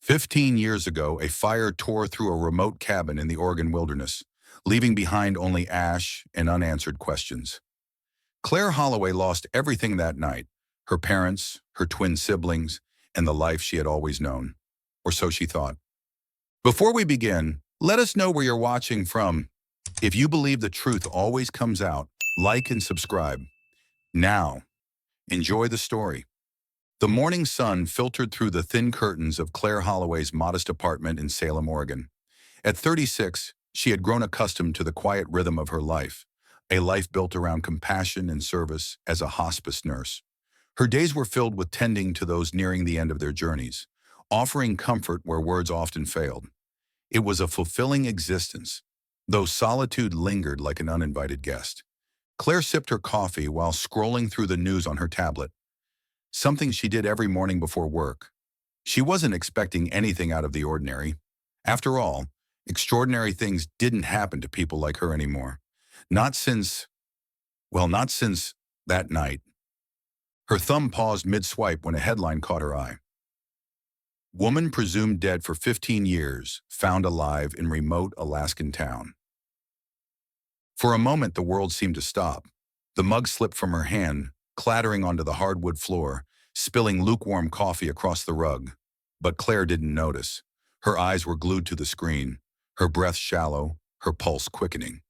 15 years ago, a fire tore through a remote cabin in the Oregon wilderness, leaving behind only ash and unanswered questions. Claire Holloway lost everything that night: her parents, her twin siblings, and the life she had always known. Or so she thought. Before we begin, let us know where you're watching from. If you believe the truth always comes out, like and subscribe. Now, enjoy the story. The morning sun filtered through the thin curtains of Claire Holloway's modest apartment in Salem, Oregon. At 36, she had grown accustomed to the quiet rhythm of her life, a life built around compassion and service as a hospice nurse. Her days were filled with tending to those nearing the end of their journeys, offering comfort where words often failed. It was a fulfilling existence, though solitude lingered like an uninvited guest. Claire sipped her coffee while scrolling through the news on her tablet, something she did every morning before work. She wasn't expecting anything out of the ordinary. After all, extraordinary things didn't happen to people like her anymore. Not since that night. Her thumb paused mid-swipe when a headline caught her eye. Woman presumed dead for 15 years, found alive in remote Alaskan town. For a moment, the world seemed to stop. The mug slipped from her hand, clattering onto the hardwood floor, spilling lukewarm coffee across the rug. But Claire didn't notice. Her eyes were glued to the screen, her breath shallow, her pulse quickening.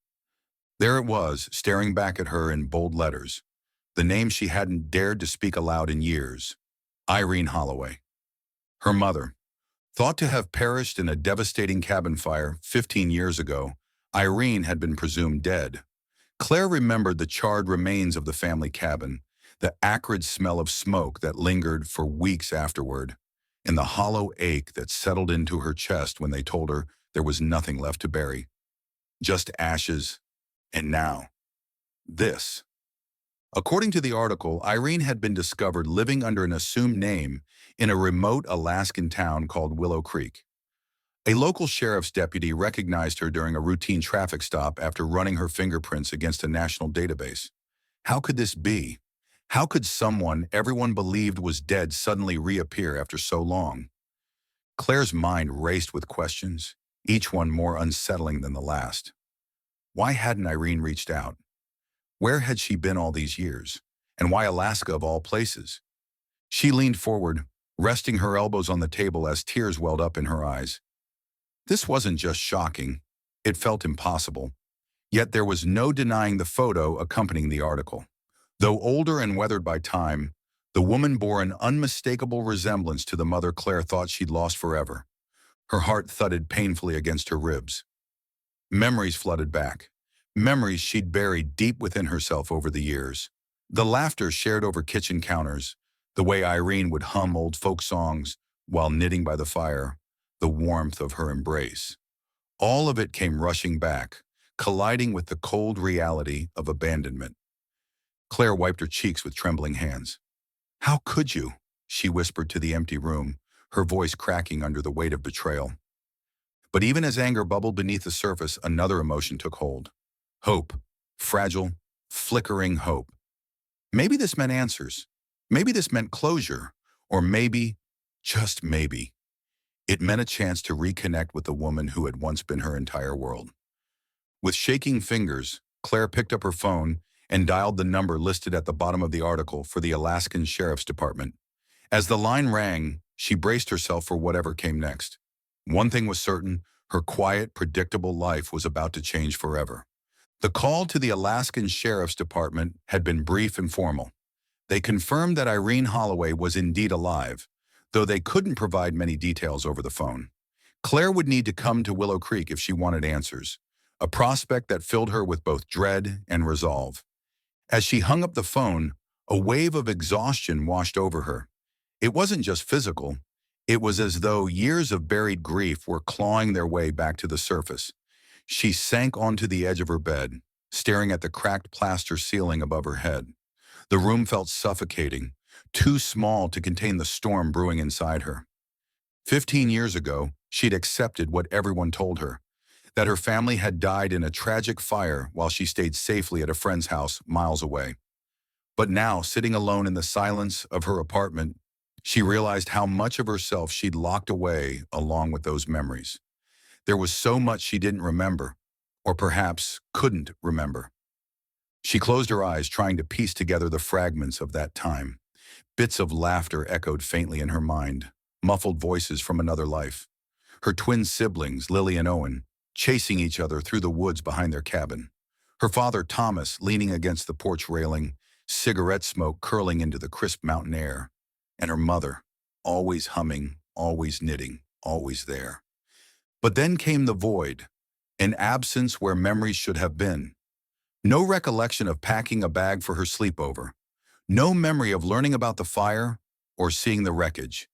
There it was, staring back at her in bold letters, the name she hadn't dared to speak aloud in years: Irene Holloway. Her mother. Thought to have perished in a devastating cabin fire 15 years ago, Irene had been presumed dead. Claire remembered the charred remains of the family cabin, the acrid smell of smoke that lingered for weeks afterward, and the hollow ache that settled into her chest when they told her there was nothing left to bury. Just ashes, and now, this. According to the article, Irene had been discovered living under an assumed name in a remote Alaskan town called Willow Creek. A local sheriff's deputy recognized her during a routine traffic stop after running her fingerprints against a national database. How could this be? How could someone everyone believed was dead suddenly reappear after so long? Claire's mind raced with questions, each one more unsettling than the last. Why hadn't Irene reached out? Where had she been all these years? And why Alaska of all places? She leaned forward, resting her elbows on the table as tears welled up in her eyes. This wasn't just shocking, it felt impossible. Yet there was no denying the photo accompanying the article. Though older and weathered by time, the woman bore an unmistakable resemblance to the mother Claire thought she'd lost forever. Her heart thudded painfully against her ribs. Memories flooded back. Memories she'd buried deep within herself over the years. The laughter shared over kitchen counters, the way Irene would hum old folk songs while knitting by the fire, the warmth of her embrace. All of it came rushing back, colliding with the cold reality of abandonment. Claire wiped her cheeks with trembling hands. "How could you?" she whispered to the empty room, her voice cracking under the weight of betrayal. But even as anger bubbled beneath the surface, another emotion took hold. Hope. Fragile, flickering hope. Maybe this meant answers. Maybe this meant closure. Or maybe, just maybe, it meant a chance to reconnect with the woman who had once been her entire world. With shaking fingers, Claire picked up her phone and dialed the number listed at the bottom of the article for the Alaskan Sheriff's Department. As the line rang, she braced herself for whatever came next. One thing was certain: her quiet, predictable life was about to change forever. The call to the Alaskan Sheriff's Department had been brief and formal. They confirmed that Irene Holloway was indeed alive, though they couldn't provide many details over the phone. Claire would need to come to Willow Creek if she wanted answers, a prospect that filled her with both dread and resolve. As she hung up the phone, a wave of exhaustion washed over her. It wasn't just physical. It was as though years of buried grief were clawing their way back to the surface. She sank onto the edge of her bed, staring at the cracked plaster ceiling above her head. The room felt suffocating, too small to contain the storm brewing inside her. 15 years ago, she'd accepted what everyone told her, that her family had died in a tragic fire while she stayed safely at a friend's house miles away. But now, sitting alone in the silence of her apartment, She realized how much of herself she'd locked away along with those memories. There was so much she didn't remember, or perhaps couldn't remember. She closed her eyes, trying to piece together the fragments of that time. Bits of laughter echoed faintly in her mind, muffled voices from another life. Her twin siblings, Lily and Owen, chasing each other through the woods behind their cabin. Her father, Thomas, leaning against the porch railing, cigarette smoke curling into the crisp mountain air. And her mother, always humming, always knitting, always there. But then came the void, an absence where memories should have been. No recollection of packing a bag for her sleepover. No memory of learning about the fire or seeing the wreckage.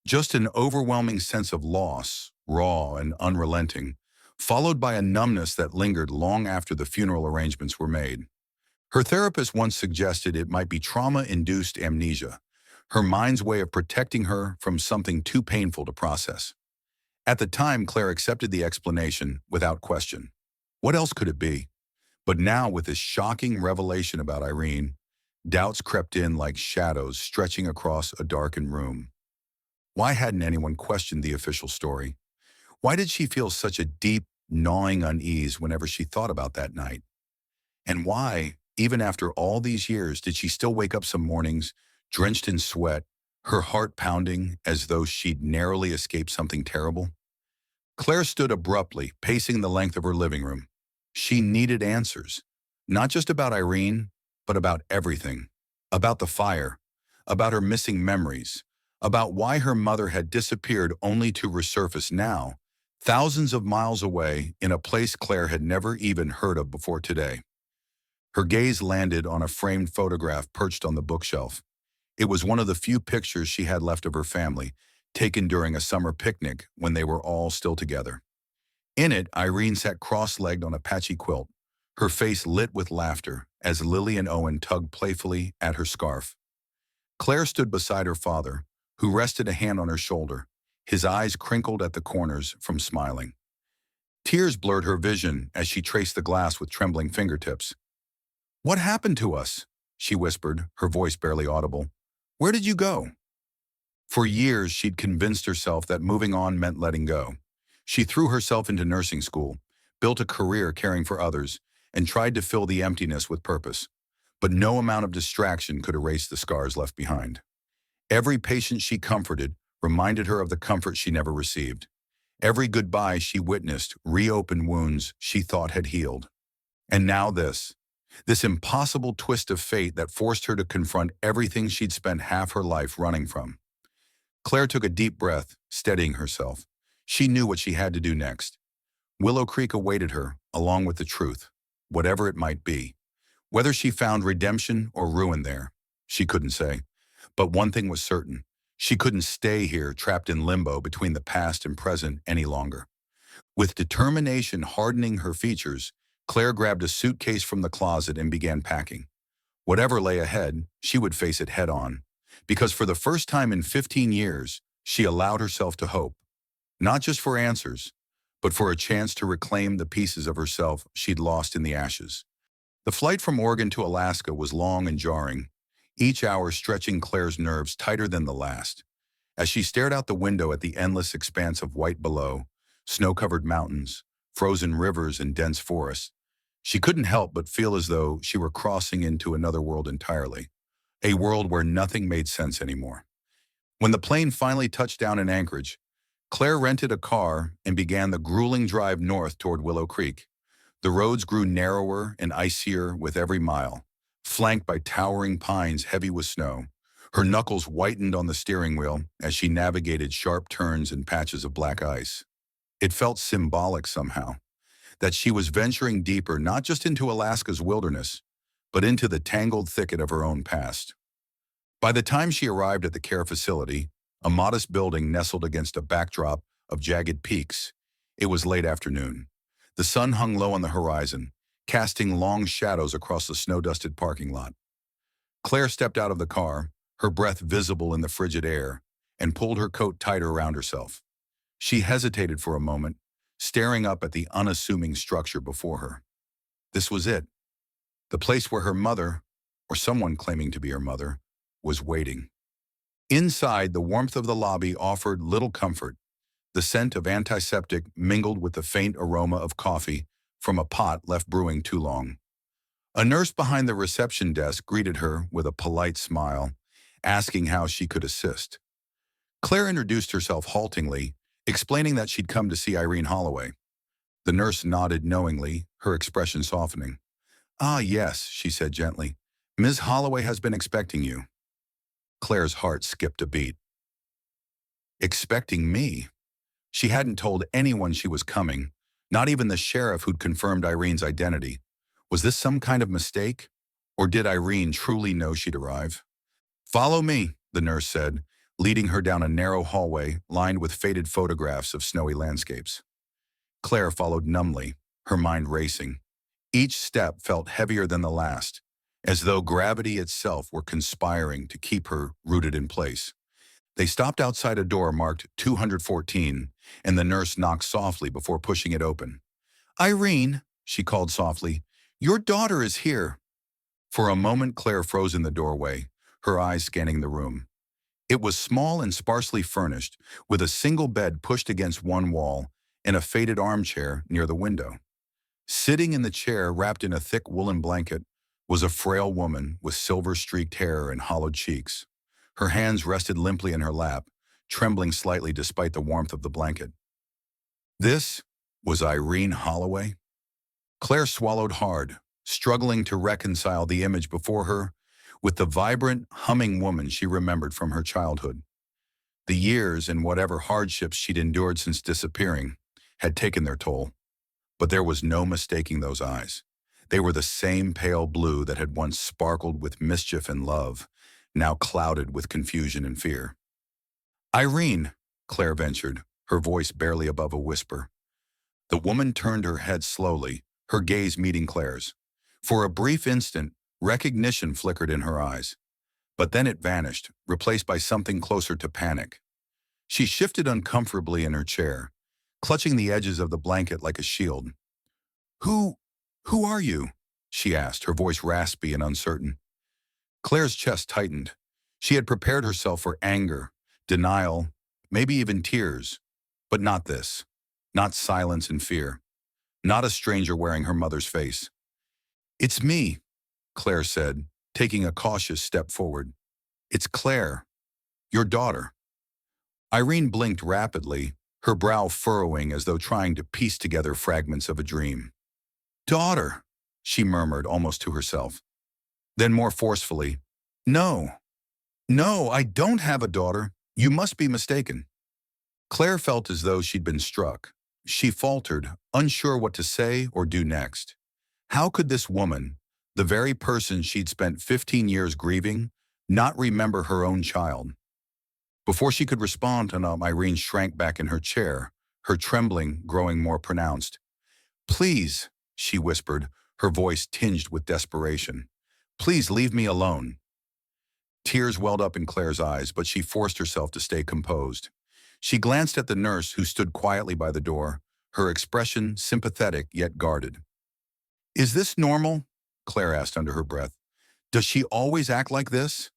Just an overwhelming sense of loss, raw and unrelenting, followed by a numbness that lingered long after the funeral arrangements were made. Her therapist once suggested it might be trauma-induced amnesia, her mind's way of protecting her from something too painful to process. At the time, Claire accepted the explanation without question. What else could it be? But now, with this shocking revelation about Irene, doubts crept in like shadows stretching across a darkened room. Why hadn't anyone questioned the official story? Why did she feel such a deep, gnawing unease whenever she thought about that night? And why, even after all these years, did she still wake up some mornings, drenched in sweat, her heart pounding as though she'd narrowly escaped something terrible? Claire stood abruptly, pacing the length of her living room. She needed answers, not just about Irene, but about everything. About the fire, about her missing memories, about why her mother had disappeared only to resurface now, thousands of miles away in a place Claire had never even heard of before today. Her gaze landed on a framed photograph perched on the bookshelf. It was one of the few pictures she had left of her family, taken during a summer picnic when they were all still together. In it, Irene sat cross-legged on a patchy quilt, her face lit with laughter as Lily and Owen tugged playfully at her scarf. Claire stood beside her father, who rested a hand on her shoulder, his eyes crinkled at the corners from smiling. Tears blurred her vision as she traced the glass with trembling fingertips. "What happened to us?" she whispered, her voice barely audible. "Where did you go?" For years, she'd convinced herself that moving on meant letting go. She threw herself into nursing school, built a career caring for others, and tried to fill the emptiness with purpose. But no amount of distraction could erase the scars left behind. Every patient she comforted reminded her of the comfort she never received. Every goodbye she witnessed reopened wounds she thought had healed. And now this impossible twist of fate that forced her to confront everything she'd spent half her life running from. Claire took a deep breath, steadying herself. She knew what she had to do next. Willow Creek awaited her, along with the truth, whatever it might be. Whether she found redemption or ruin there, she couldn't say. But one thing was certain. She couldn't stay here trapped in limbo between the past and present any longer. With determination hardening her features, Claire grabbed a suitcase from the closet and began packing. Whatever lay ahead, she would face it head on. Because for the first time in 15 years, she allowed herself to hope. Not just for answers, but for a chance to reclaim the pieces of herself she'd lost in the ashes. The flight from Oregon to Alaska was long and jarring, each hour stretching Claire's nerves tighter than the last. As she stared out the window at the endless expanse of white below, snow-covered mountains, frozen rivers, and dense forests, she couldn't help but feel as though she were crossing into another world entirely, a world where nothing made sense anymore. When the plane finally touched down in Anchorage, Claire rented a car and began the grueling drive north toward Willow Creek. The roads grew narrower and icier with every mile, flanked by towering pines heavy with snow. Her knuckles whitened on the steering wheel as she navigated sharp turns and patches of black ice. It felt symbolic somehow, that she was venturing deeper not just into Alaska's wilderness, but into the tangled thicket of her own past. By the time she arrived at the care facility, a modest building nestled against a backdrop of jagged peaks, it was late afternoon. The sun hung low on the horizon, casting long shadows across the snow-dusted parking lot. Claire stepped out of the car, her breath visible in the frigid air, and pulled her coat tighter around herself. She hesitated for a moment, staring up at the unassuming structure before her. This was it, the place where her mother, or someone claiming to be her mother, was waiting. Inside, the warmth of the lobby offered little comfort. The scent of antiseptic mingled with the faint aroma of coffee from a pot left brewing too long. A nurse behind the reception desk greeted her with a polite smile, asking how she could assist. Claire introduced herself haltingly, explaining that she'd come to see Irene Holloway. The nurse nodded knowingly, her expression softening. "Ah, yes," she said gently. "Ms. Holloway has been expecting you." Claire's heart skipped a beat. Expecting me? She hadn't told anyone she was coming, not even the sheriff who'd confirmed Irene's identity. Was this some kind of mistake? Or did Irene truly know she'd arrive? "Follow me," the nurse said, leading her down a narrow hallway lined with faded photographs of snowy landscapes. Claire followed numbly, her mind racing. Each step felt heavier than the last, as though gravity itself were conspiring to keep her rooted in place. They stopped outside a door marked 214, and the nurse knocked softly before pushing it open. "Irene," she called softly, "your daughter is here." For a moment, Claire froze in the doorway, her eyes scanning the room. It was small and sparsely furnished, with a single bed pushed against one wall and a faded armchair near the window. Sitting in the chair, wrapped in a thick woolen blanket, was a frail woman with silver-streaked hair and hollowed cheeks. Her hands rested limply in her lap, trembling slightly despite the warmth of the blanket. This was Irene Holloway? Claire swallowed hard, struggling to reconcile the image before her with the vibrant, humming woman she remembered from her childhood. The years and whatever hardships she'd endured since disappearing had taken their toll. But there was no mistaking those eyes. They were the same pale blue that had once sparkled with mischief and love, now clouded with confusion and fear. "Irene," Claire ventured, her voice barely above a whisper. The woman turned her head slowly, her gaze meeting Claire's. For a brief instant, recognition flickered in her eyes. But then it vanished, replaced by something closer to panic. She shifted uncomfortably in her chair, clutching the edges of the blanket like a shield. Who are you?" she asked, her voice raspy and uncertain. Claire's chest tightened. She had prepared herself for anger, denial, maybe even tears. But not this. Not silence and fear. Not a stranger wearing her mother's face. "It's me," Claire said, taking a cautious step forward. "It's Claire, your daughter." Irene blinked rapidly, her brow furrowing as though trying to piece together fragments of a dream. "Daughter," she murmured almost to herself. Then more forcefully, "No, no, I don't have a daughter. You must be mistaken." Claire felt as though she'd been struck. She faltered, unsure what to say or do next. How could this woman, the very person she'd spent 15 years grieving, not remember her own child? Before she could respond, Irene shrank back in her chair, her trembling growing more pronounced. "Please," she whispered, her voice tinged with desperation. "Please leave me alone." Tears welled up in Claire's eyes, but she forced herself to stay composed. She glanced at the nurse who stood quietly by the door, her expression sympathetic yet guarded. "Is this normal?" Claire asked under her breath. "Does she always act like this?"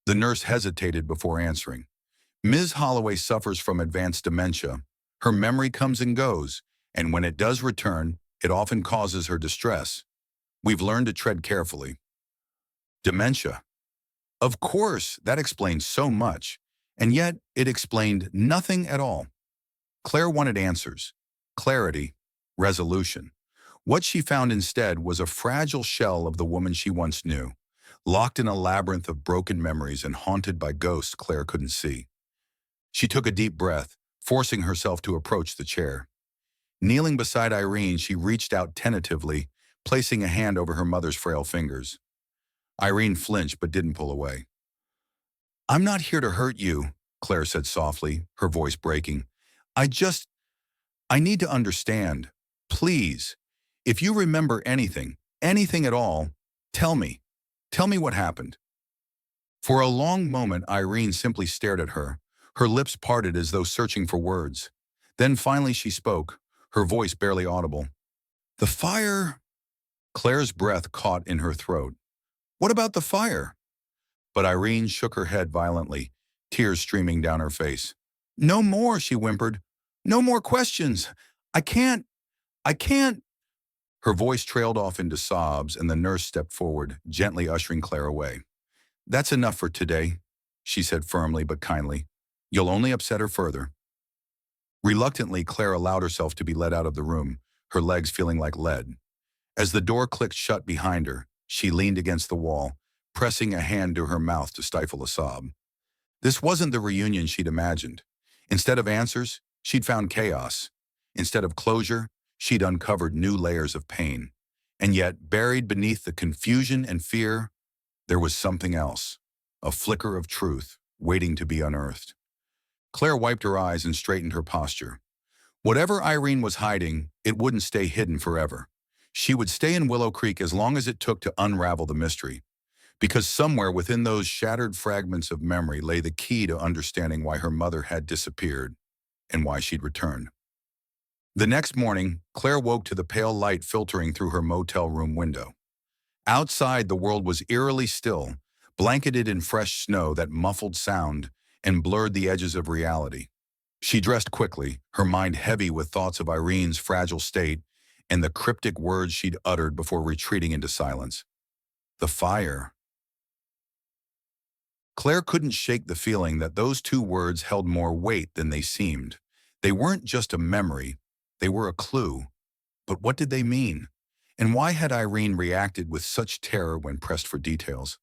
The nurse hesitated before answering. "Ms. Holloway suffers from advanced dementia. Her memory comes and goes, and when it does return, it often causes her distress. We've learned to tread carefully." Dementia. Of course, that explains so much, and yet it explained nothing at all. Claire wanted answers, clarity, resolution. What she found instead was a fragile shell of the woman she once knew, locked in a labyrinth of broken memories and haunted by ghosts Claire couldn't see. She took a deep breath, forcing herself to approach the chair. Kneeling beside Irene, she reached out tentatively, placing a hand over her mother's frail fingers. Irene flinched but didn't pull away. "I'm not here to hurt you," Claire said softly, her voice breaking. I need to understand. Please, if you remember anything, anything at all, tell me. Tell me what happened." For a long moment, Irene simply stared at her, her lips parted as though searching for words. Then finally she spoke, her voice barely audible. "The fire—" Claire's breath caught in her throat. "What about the fire?" But Irene shook her head violently. tears streaming down her face. "No more," she whimpered. "No more questions. I can't. I can't." Her voice trailed off into sobs, and the nurse stepped forward, gently ushering Claire away. "That's enough for today," she said firmly but kindly. "You'll only upset her further." Reluctantly, Claire allowed herself to be led out of the room, her legs feeling like lead. As the door clicked shut behind her, she leaned against the wall, pressing a hand to her mouth to stifle a sob. This wasn't the reunion she'd imagined. Instead of answers, she'd found chaos. Instead of closure, she'd uncovered new layers of pain. And yet, buried beneath the confusion and fear, there was something else, a flicker of truth, waiting to be unearthed. Claire wiped her eyes and straightened her posture. Whatever Irene was hiding, it wouldn't stay hidden forever. She would stay in Willow Creek as long as it took to unravel the mystery, because somewhere within those shattered fragments of memory lay the key to understanding why her mother had disappeared and why she'd returned. The next morning, Claire woke to the pale light filtering through her motel room window. Outside, the world was eerily still, blanketed in fresh snow that muffled sound and blurred the edges of reality. She dressed quickly, her mind heavy with thoughts of Irene's fragile state and the cryptic words she'd uttered before retreating into silence. The fire. Claire couldn't shake the feeling that those two words held more weight than they seemed. They weren't just a memory, they were a clue. But what did they mean? And why had Irene reacted with such terror when pressed for details?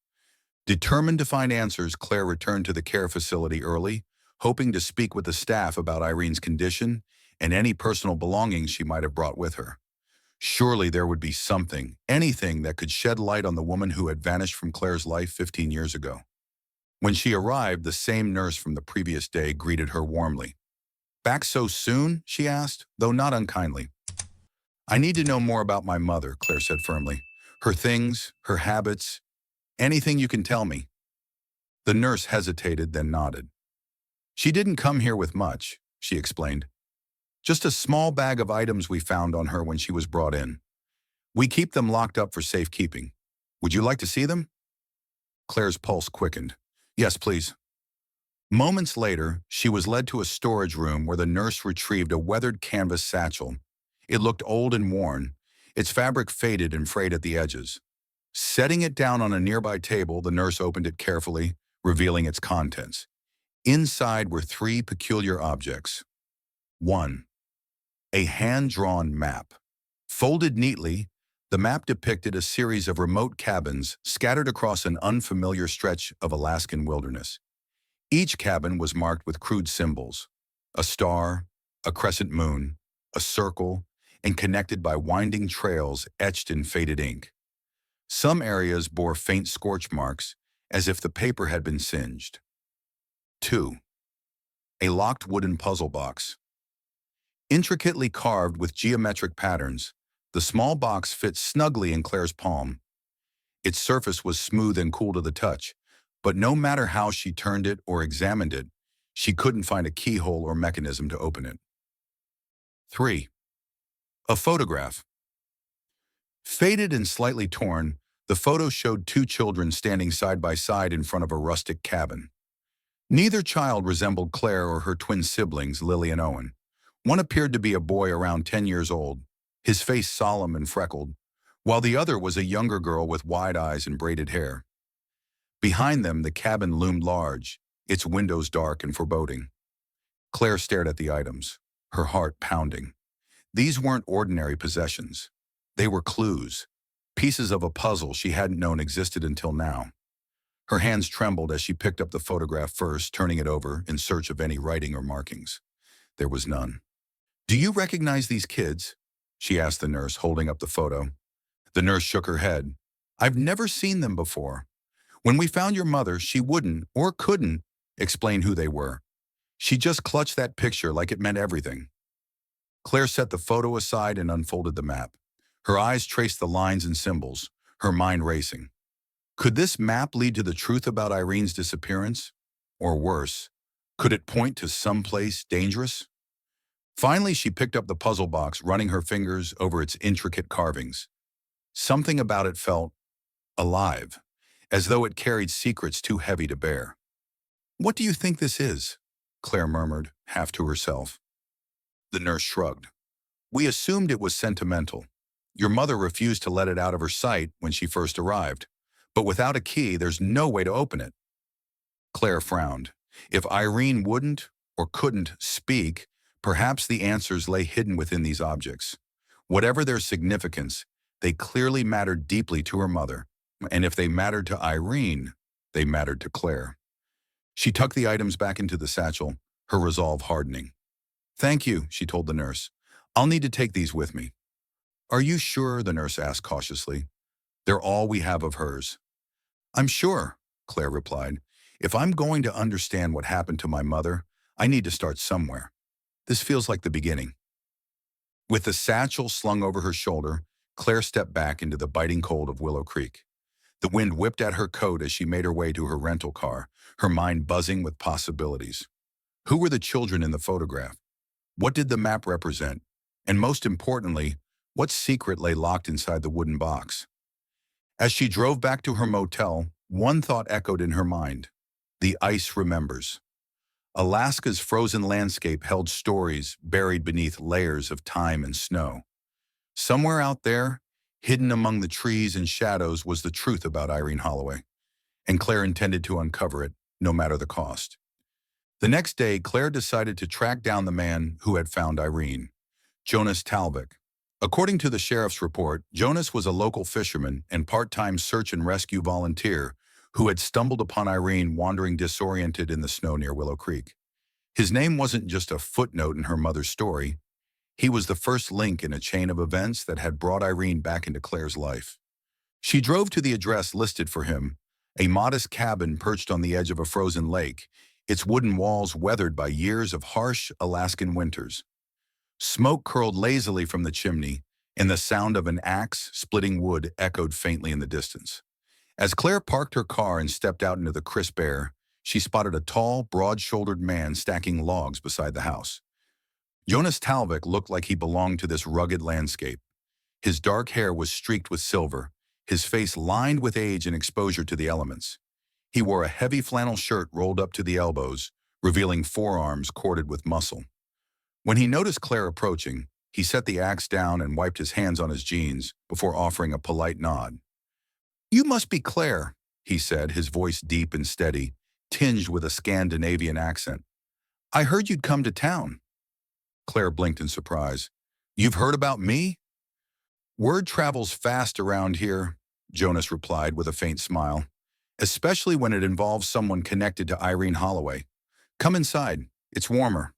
Determined to find answers, Claire returned to the care facility early, hoping to speak with the staff about Irene's condition and any personal belongings she might have brought with her. Surely there would be something, anything that could shed light on the woman who had vanished from Claire's life 15 years ago. When she arrived, the same nurse from the previous day greeted her warmly. "Back so soon?" she asked, though not unkindly. "I need to know more about my mother," Claire said firmly. "Her things, her habits, anything you can tell me." The nurse hesitated, then nodded. "She didn't come here with much," she explained. "Just a small bag of items we found on her when she was brought in. We keep them locked up for safekeeping. Would you like to see them?" Claire's pulse quickened. "Yes, please." Moments later, she was led to a storage room where the nurse retrieved a weathered canvas satchel. It looked old and worn, its fabric faded and frayed at the edges. Setting it down on a nearby table, the nurse opened it carefully, revealing its contents. Inside were three peculiar objects. 1. A hand-drawn map. Folded neatly, the map depicted a series of remote cabins scattered across an unfamiliar stretch of Alaskan wilderness. Each cabin was marked with crude symbols: a star, a crescent moon, a circle, and connected by winding trails etched in faded ink. Some areas bore faint scorch marks, as if the paper had been singed. 2. A locked wooden puzzle box. Intricately carved with geometric patterns, the small box fit snugly in Claire's palm. Its surface was smooth and cool to the touch, but no matter how she turned it or examined it, she couldn't find a keyhole or mechanism to open it. 3. A photograph. Faded and slightly torn, the photo showed two children standing side by side in front of a rustic cabin. Neither child resembled Claire or her twin siblings, Lily and Owen. One appeared to be a boy around 10 years old, his face solemn and freckled, while the other was a younger girl with wide eyes and braided hair. Behind them, the cabin loomed large, its windows dark and foreboding. Claire stared at the items, her heart pounding. These weren't ordinary possessions. They were clues, pieces of a puzzle she hadn't known existed until now. Her hands trembled as she picked up the photograph first, turning it over in search of any writing or markings. There was none. "Do you recognize these kids?" she asked the nurse, holding up the photo. The nurse shook her head. "I've never seen them before. When we found your mother, she wouldn't, or couldn't, explain who they were. She just clutched that picture like it meant everything." Claire set the photo aside and unfolded the map. Her eyes traced the lines and symbols, her mind racing. Could this map lead to the truth about Irene's disappearance? Or worse, could it point to someplace dangerous? Finally, she picked up the puzzle box, running her fingers over its intricate carvings. Something about it felt alive, as though it carried secrets too heavy to bear. "What do you think this is?" Claire murmured, half to herself. The nurse shrugged. "We assumed it was sentimental. Your mother refused to let it out of her sight when she first arrived. But without a key, there's no way to open it." Claire frowned. If Irene wouldn't or couldn't speak, perhaps the answers lay hidden within these objects. Whatever their significance, they clearly mattered deeply to her mother. And if they mattered to Irene, they mattered to Claire. She tucked the items back into the satchel, her resolve hardening. "Thank you," she told the nurse. "I'll need to take these with me." "Are you sure?" the nurse asked cautiously. "They're all we have of hers." "I'm sure," Claire replied. "If I'm going to understand what happened to my mother, I need to start somewhere. This feels like the beginning." With the satchel slung over her shoulder, Claire stepped back into the biting cold of Willow Creek. The wind whipped at her coat as she made her way to her rental car, her mind buzzing with possibilities. Who were the children in the photograph? What did the map represent? And most importantly, what secret lay locked inside the wooden box? As she drove back to her motel, one thought echoed in her mind. The ice remembers. Alaska's frozen landscape held stories buried beneath layers of time and snow. Somewhere out there, hidden among the trees and shadows, was the truth about Irene Holloway, and Claire intended to uncover it, no matter the cost. The next day, Claire decided to track down the man who had found Irene, Jonas Talvik. According to the sheriff's report, Jonas was a local fisherman and part-time search and rescue volunteer who had stumbled upon Irene wandering disoriented in the snow near Willow Creek. His name wasn't just a footnote in her mother's story. He was the first link in a chain of events that had brought Irene back into Claire's life. She drove to the address listed for him, a modest cabin perched on the edge of a frozen lake, its wooden walls weathered by years of harsh Alaskan winters. Smoke curled lazily from the chimney, and the sound of an axe splitting wood echoed faintly in the distance. As Claire parked her car and stepped out into the crisp air, she spotted a tall, broad-shouldered man stacking logs beside the house. Jonas Talvik looked like he belonged to this rugged landscape. His dark hair was streaked with silver, his face lined with age and exposure to the elements. He wore a heavy flannel shirt rolled up to the elbows, revealing forearms corded with muscle. When he noticed Claire approaching, he set the axe down and wiped his hands on his jeans before offering a polite nod. "You must be Claire," he said, his voice deep and steady, tinged with a Scandinavian accent. "I heard you'd come to town." Claire blinked in surprise. "You've heard about me?" "Word travels fast around here," Jonas replied with a faint smile, "especially when it involves someone connected to Irene Holloway. Come inside, it's warmer."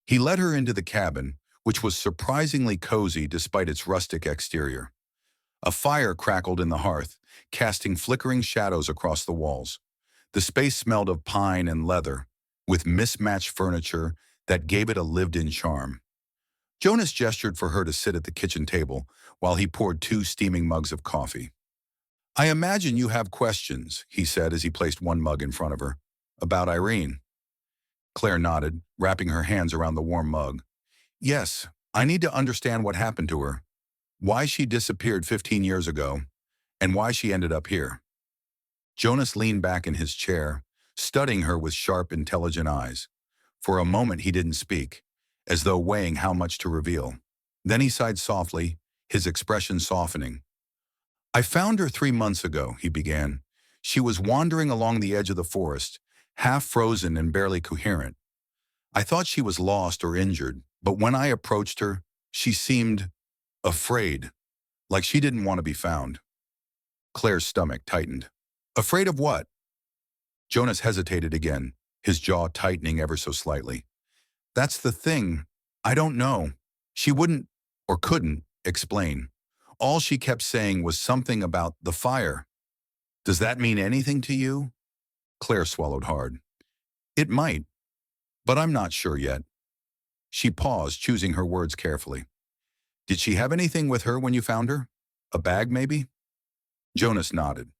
He led her into the cabin, which was surprisingly cozy despite its rustic exterior. A fire crackled in the hearth, casting flickering shadows across the walls. The space smelled of pine and leather, with mismatched furniture that gave it a lived-in charm. Jonas gestured for her to sit at the kitchen table while he poured 2 steaming mugs of coffee. "I imagine you have questions," he said as he placed one mug in front of her. "About Irene." Claire nodded, wrapping her hands around the warm mug. "Yes, I need to understand what happened to her, why she disappeared 15 years ago, and why she ended up here." Jonas leaned back in his chair, studying her with sharp, intelligent eyes. For a moment he didn't speak, as though weighing how much to reveal. Then he sighed softly, his expression softening. "I found her 3 months ago," he began. "She was wandering along the edge of the forest, half frozen and barely coherent. I thought she was lost or injured, but when I approached her, she seemed afraid, like she didn't want to be found." Claire's stomach tightened. "Afraid of what?" Jonas hesitated again, his jaw tightening ever so slightly. "That's the thing. I don't know. She wouldn't, or couldn't, explain. All she kept saying was something about the fire." "Does that mean anything to you?" Claire swallowed hard. "It might, but I'm not sure yet." She paused, choosing her words carefully. "Did she have anything with her when you found her? A bag, maybe?" Jonas nodded.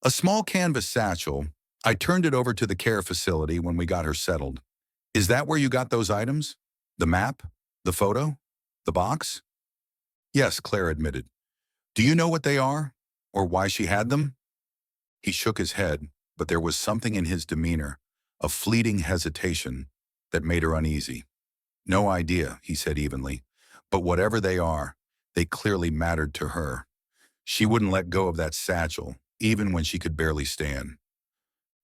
"A small canvas satchel. I turned it over to the care facility when we got her settled." "Is that where you got those items? The map? The photo? The box?" "Yes," Claire admitted. "Do you know what they are? Or why she had them?" He shook his head, but there was something in his demeanor, a fleeting hesitation that made her uneasy. No idea, he said evenly, but whatever they are, they clearly mattered to her. She wouldn't let go of that satchel, even when she could barely stand.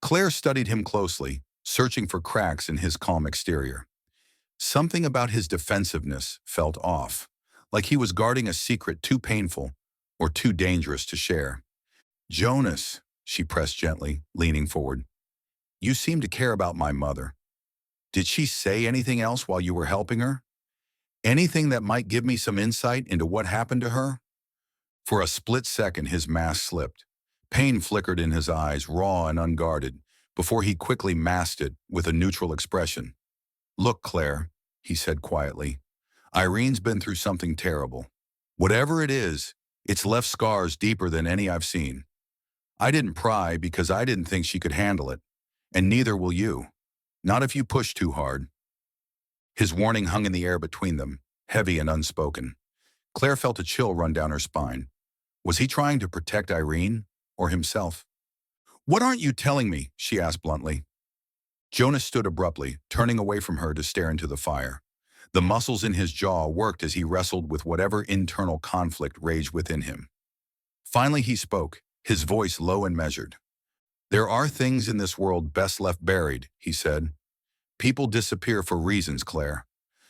Claire studied him closely, searching for cracks in his calm exterior. Something about his defensiveness felt off, like he was guarding a secret too painful or too dangerous to share. "Jonas," she pressed gently, leaning forward, "you seem to care about my mother. Did she say anything else while you were helping her? Anything that might give me some insight into what happened to her?" For a split second, his mask slipped. Pain flickered in his eyes, raw and unguarded, before he quickly masked it with a neutral expression. "Look, Claire," he said quietly, "Irene's been through something terrible. Whatever it is, it's left scars deeper than any I've seen. I didn't pry because I didn't think she could handle it, and neither will you. Not if you push too hard." His warning hung in the air between them, heavy and unspoken. Claire felt a chill run down her spine. Was he trying to protect Irene or himself? "What aren't you telling me?" she asked bluntly. Jonas stood abruptly, turning away from her to stare into the fire. The muscles in his jaw worked as he wrestled with whatever internal conflict raged within him. Finally he spoke, his voice low and measured. "There are things in this world best left buried," he said. "People disappear for reasons, Claire.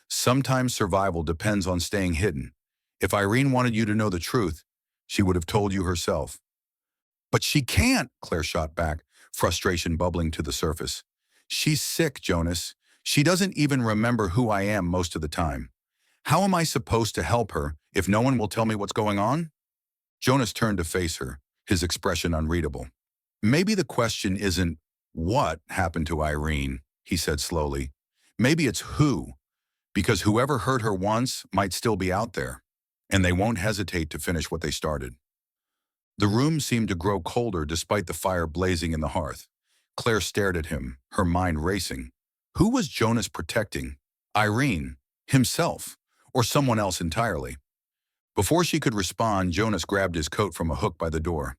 Sometimes survival depends on staying hidden. If Irene wanted you to know the truth, she would have told you herself." "But she can't," Claire shot back, frustration bubbling to the surface. "She's sick, Jonas. She doesn't even remember who I am most of the time. How am I supposed to help her if no one will tell me what's going on?" Jonas turned to face her, his expression unreadable. "Maybe the question isn't what happened to Irene," he said slowly. "Maybe it's who, because whoever hurt her once might still be out there, and they won't hesitate to finish what they started." The room seemed to grow colder despite the fire blazing in the hearth. Claire stared at him, her mind racing. Who was Jonas protecting? Irene, himself, or someone else entirely? Before she could respond, Jonas grabbed his coat from a hook by the door.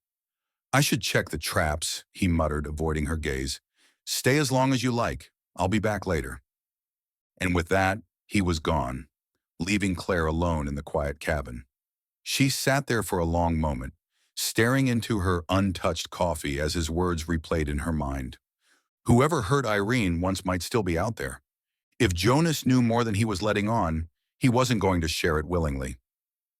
"I should check the traps," he muttered, avoiding her gaze. "Stay as long as you like. I'll be back later." And with that, he was gone, leaving Claire alone in the quiet cabin. She sat there for a long moment, staring into her untouched coffee as his words replayed in her mind. Whoever hurt Irene once might still be out there. If Jonas knew more than he was letting on, he wasn't going to share it willingly.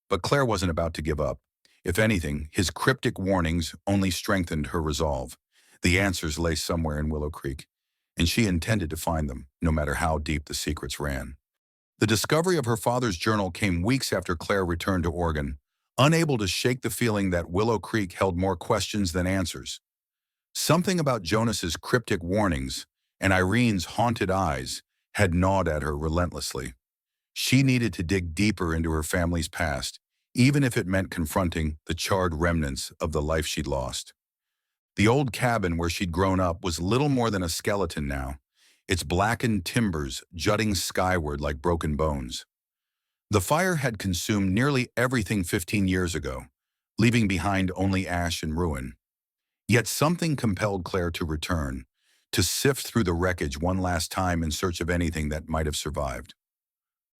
But Claire wasn't about to give up. If anything, his cryptic warnings only strengthened her resolve. The answers lay somewhere in Willow Creek, and she intended to find them, no matter how deep the secrets ran. The discovery of her father's journal came weeks after Claire returned to Oregon, unable to shake the feeling that Willow Creek held more questions than answers. Something about Jonas's cryptic warnings and Irene's haunted eyes had gnawed at her relentlessly. She needed to dig deeper into her family's past, even if it meant confronting the charred remnants of the life she'd lost. The old cabin where she'd grown up was little more than a skeleton now, its blackened timbers jutting skyward like broken bones. The fire had consumed nearly everything 15 years ago, leaving behind only ash and ruin. Yet something compelled Claire to return, to sift through the wreckage one last time in search of anything that might have survived.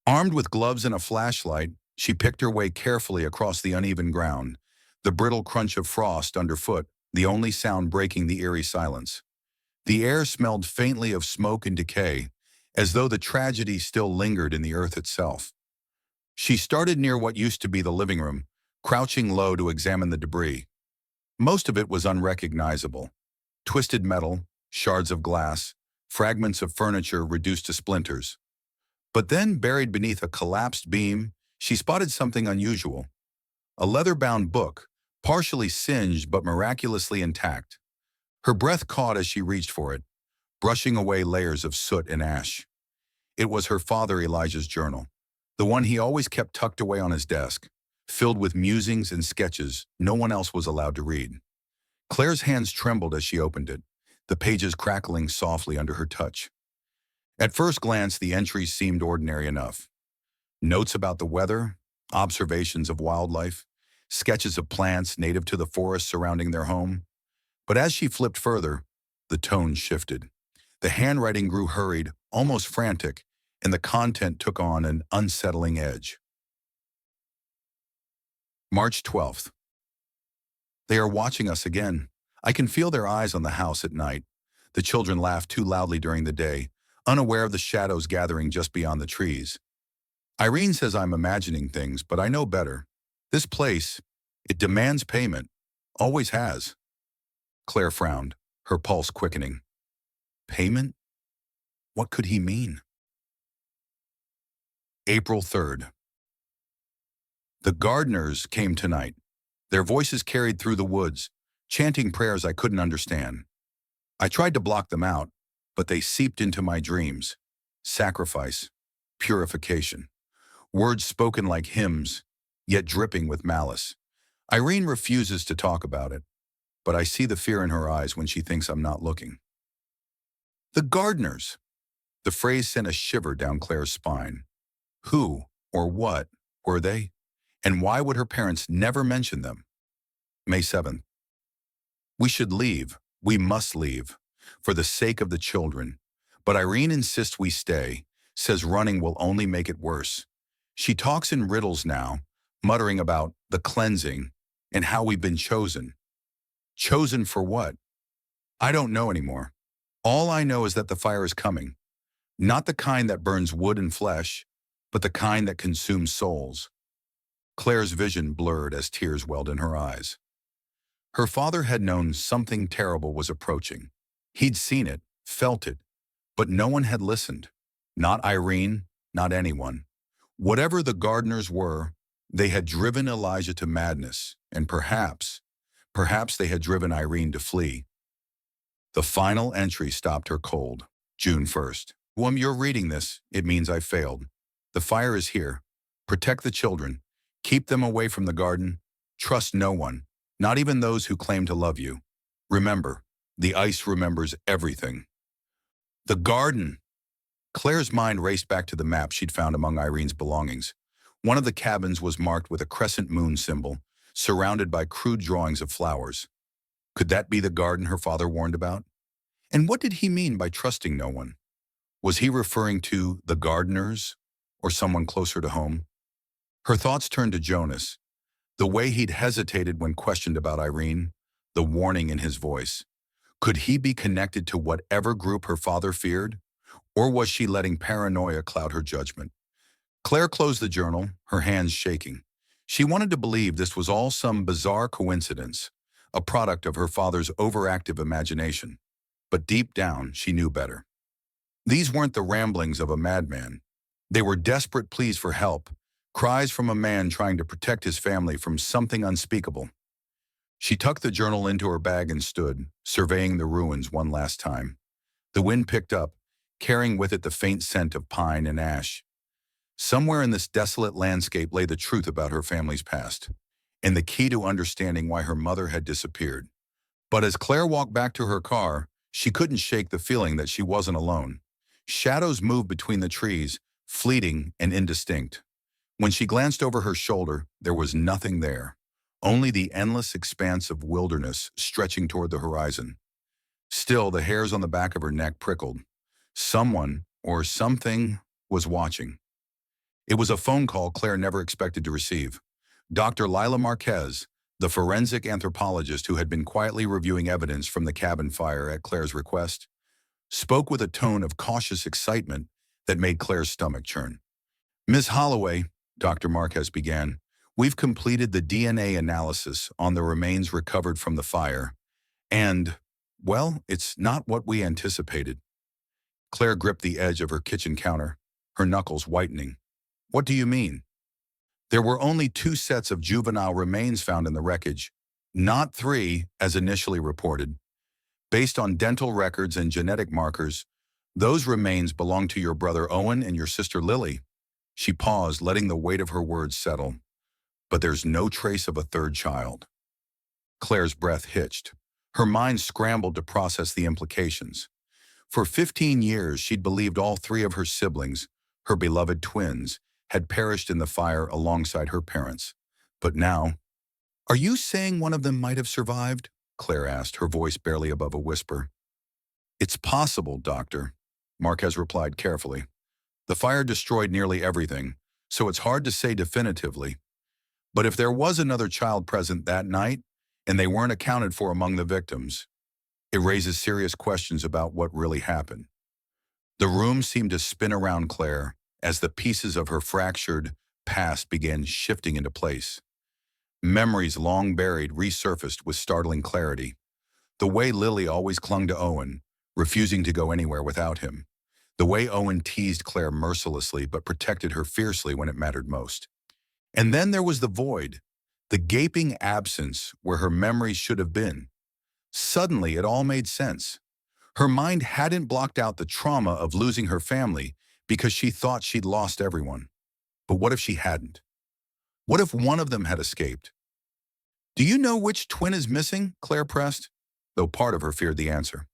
Armed with gloves and a flashlight, she picked her way carefully across the uneven ground, the brittle crunch of frost underfoot, the only sound breaking the eerie silence. The air smelled faintly of smoke and decay, as though the tragedy still lingered in the earth itself. She started near what used to be the living room, crouching low to examine the debris. Most of it was unrecognizable. Twisted metal, shards of glass, fragments of furniture reduced to splinters. But then, buried beneath a collapsed beam, she spotted something unusual. A leather-bound book, partially singed but miraculously intact. Her breath caught as she reached for it, brushing away layers of soot and ash. It was her father Elijah's journal, the one he always kept tucked away on his desk, filled with musings and sketches no one else was allowed to read. Claire's hands trembled as she opened it, the pages crackling softly under her touch. At first glance, the entries seemed ordinary enough. Notes about the weather, observations of wildlife, sketches of plants native to the forest surrounding their home. But as she flipped further, the tone shifted. The handwriting grew hurried, almost frantic, and the content took on an unsettling edge. March 12th. They are watching us again. I can feel their eyes on the house at night. The children laugh too loudly during the day, unaware of the shadows gathering just beyond the trees. Irene says I'm imagining things, but I know better. This place, it demands payment. Always has. Claire frowned, her pulse quickening. Payment? What could he mean? April 3rd. The gardeners came tonight. Their voices carried through the woods, chanting prayers I couldn't understand. I tried to block them out, but they seeped into my dreams. Sacrifice, purification, words spoken like hymns, yet dripping with malice. Irene refuses to talk about it, but I see the fear in her eyes when she thinks I'm not looking. The gardeners. The phrase sent a shiver down Claire's spine. Who or what were they? And why would her parents never mention them? May 7th. We should leave. We must leave. For the sake of the children. But Irene insists we stay, says running will only make it worse. She talks in riddles now, muttering about the cleansing and how we've been chosen. Chosen for what? I don't know anymore. All I know is that the fire is coming. Not the kind that burns wood and flesh, but the kind that consumes souls. Claire's vision blurred as tears welled in her eyes. Her father had known something terrible was approaching. He'd seen it, felt it, but no one had listened. Not Irene, not anyone. Whatever the gardeners were, they had driven Elijah to madness, and perhaps they had driven Irene to flee. The final entry stopped her cold. June 1st. When you're reading this, it means I failed. The fire is here. Protect the children. Keep them away from the garden. Trust no one, not even those who claim to love you. Remember, the ice remembers everything. The garden! Claire's mind raced back to the map she'd found among Irene's belongings. One of the cabins was marked with a crescent moon symbol, surrounded by crude drawings of flowers. Could that be the garden her father warned about? And what did he mean by trusting no one? Was he referring to the gardeners or someone closer to home? Her thoughts turned to Jonas, the way he'd hesitated when questioned about Irene, the warning in his voice. Could he be connected to whatever group her father feared? Or was she letting paranoia cloud her judgment? Claire closed the journal, her hands shaking. She wanted to believe this was all some bizarre coincidence, a product of her father's overactive imagination. But deep down, she knew better. These weren't the ramblings of a madman. They were desperate pleas for help, cries from a man trying to protect his family from something unspeakable. She tucked the journal into her bag and stood, surveying the ruins one last time. The wind picked up, carrying with it the faint scent of pine and ash. Somewhere in this desolate landscape lay the truth about her family's past, and the key to understanding why her mother had disappeared. But as Claire walked back to her car, she couldn't shake the feeling that she wasn't alone. Shadows moved between the trees, fleeting and indistinct. When she glanced over her shoulder, there was nothing there, only the endless expanse of wilderness stretching toward the horizon. Still, the hairs on the back of her neck prickled. Someone, or something, was watching. It was a phone call Claire never expected to receive. Dr. Lila Marquez, the forensic anthropologist who had been quietly reviewing evidence from the cabin fire at Claire's request, spoke with a tone of cautious excitement that made Claire's stomach churn. "Ms. Holloway," Dr. Marquez began, "we've completed the DNA analysis on the remains recovered from the fire, and, well, it's not what we anticipated." Claire gripped the edge of her kitchen counter, her knuckles whitening. "What do you mean?" "There were only 2 sets of juvenile remains found in the wreckage, not 3, as initially reported. Based on dental records and genetic markers, those remains belong to your brother Owen and your sister Lily." She paused, letting the weight of her words settle. "But there's no trace of a 3rd child." Claire's breath hitched. Her mind scrambled to process the implications. For 15 years, she'd believed all 3 of her siblings, her beloved twins, had perished in the fire alongside her parents. But now, "Are you saying one of them might have survived?" Claire asked, her voice barely above a whisper. It's possible, Doctor, Marquez replied carefully. The fire destroyed nearly everything, so it's hard to say definitively. But if there was another child present that night, and they weren't accounted for among the victims, it raises serious questions about what really happened. The room seemed to spin around Claire as the pieces of her fractured past began shifting into place. Memories long buried resurfaced with startling clarity. The way Lily always clung to Owen, refusing to go anywhere without him. The way Owen teased Claire mercilessly but protected her fiercely when it mattered most. And then there was the void, the gaping absence where her memories should have been. Suddenly, it all made sense. Her mind hadn't blocked out the trauma of losing her family because she thought she'd lost everyone. But what if she hadn't? What if one of them had escaped? Do you know which twin is missing? Claire pressed, though part of her feared the answer.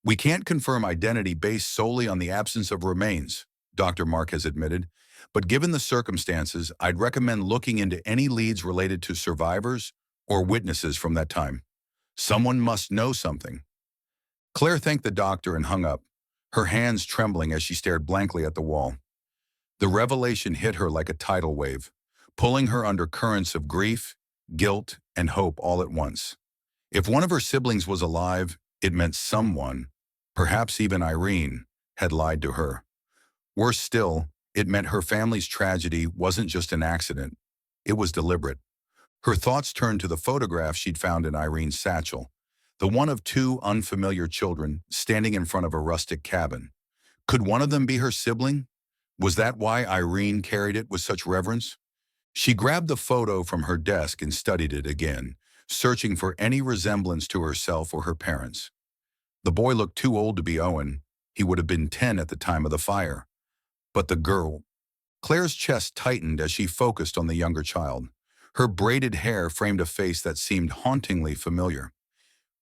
We can't confirm identity based solely on the absence of remains, Dr. Marquez admitted, but given the circumstances, I'd recommend looking into any leads related to survivors or witnesses from that time. Someone must know something. Claire thanked the doctor and hung up, her hands trembling as she stared blankly at the wall. The revelation hit her like a tidal wave, pulling her under currents of grief, guilt, and hope all at once. If one of her siblings was alive, it meant someone, perhaps even Irene, had lied to her. Worse still, it meant her family's tragedy wasn't just an accident. It was deliberate. Her thoughts turned to the photograph she'd found in Irene's satchel, the one of two unfamiliar children standing in front of a rustic cabin. Could one of them be her sibling? Was that why Irene carried it with such reverence? She grabbed the photo from her desk and studied it again, searching for any resemblance to herself or her parents. The boy looked too old to be Owen. He would have been 10 at the time of the fire. But the girl. Claire's chest tightened as she focused on the younger child. Her braided hair framed a face that seemed hauntingly familiar.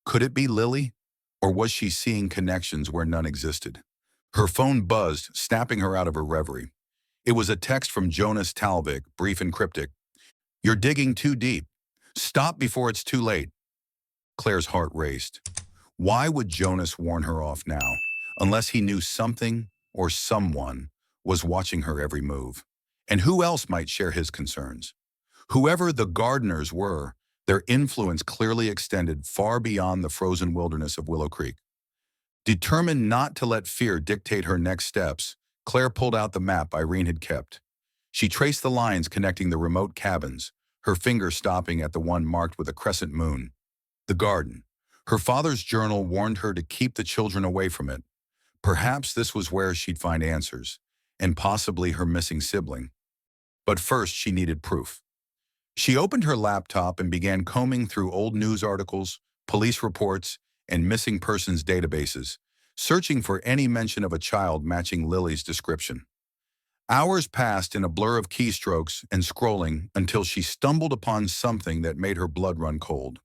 Could it be Lily? Or was she seeing connections where none existed? Her phone buzzed, snapping her out of her reverie. It was a text from Jonas Talvik, brief and cryptic. You're digging too deep. Stop before it's too late. Claire's heart raced. Why would Jonas warn her off now, unless he knew something or someone was watching her every move? And who else might share his concerns? Whoever the gardeners were, their influence clearly extended far beyond the frozen wilderness of Willow Creek. Determined not to let fear dictate her next steps, Claire pulled out the map Irene had kept. She traced the lines connecting the remote cabins, her finger stopping at the one marked with a crescent moon. The garden. Her father's journal warned her to keep the children away from it. Perhaps this was where she'd find answers, and possibly her missing sibling. But first, she needed proof. She opened her laptop and began combing through old news articles, police reports, and missing persons databases, searching for any mention of a child matching Lily's description. Hours passed in a blur of keystrokes and scrolling until she stumbled upon something that made her blood run cold.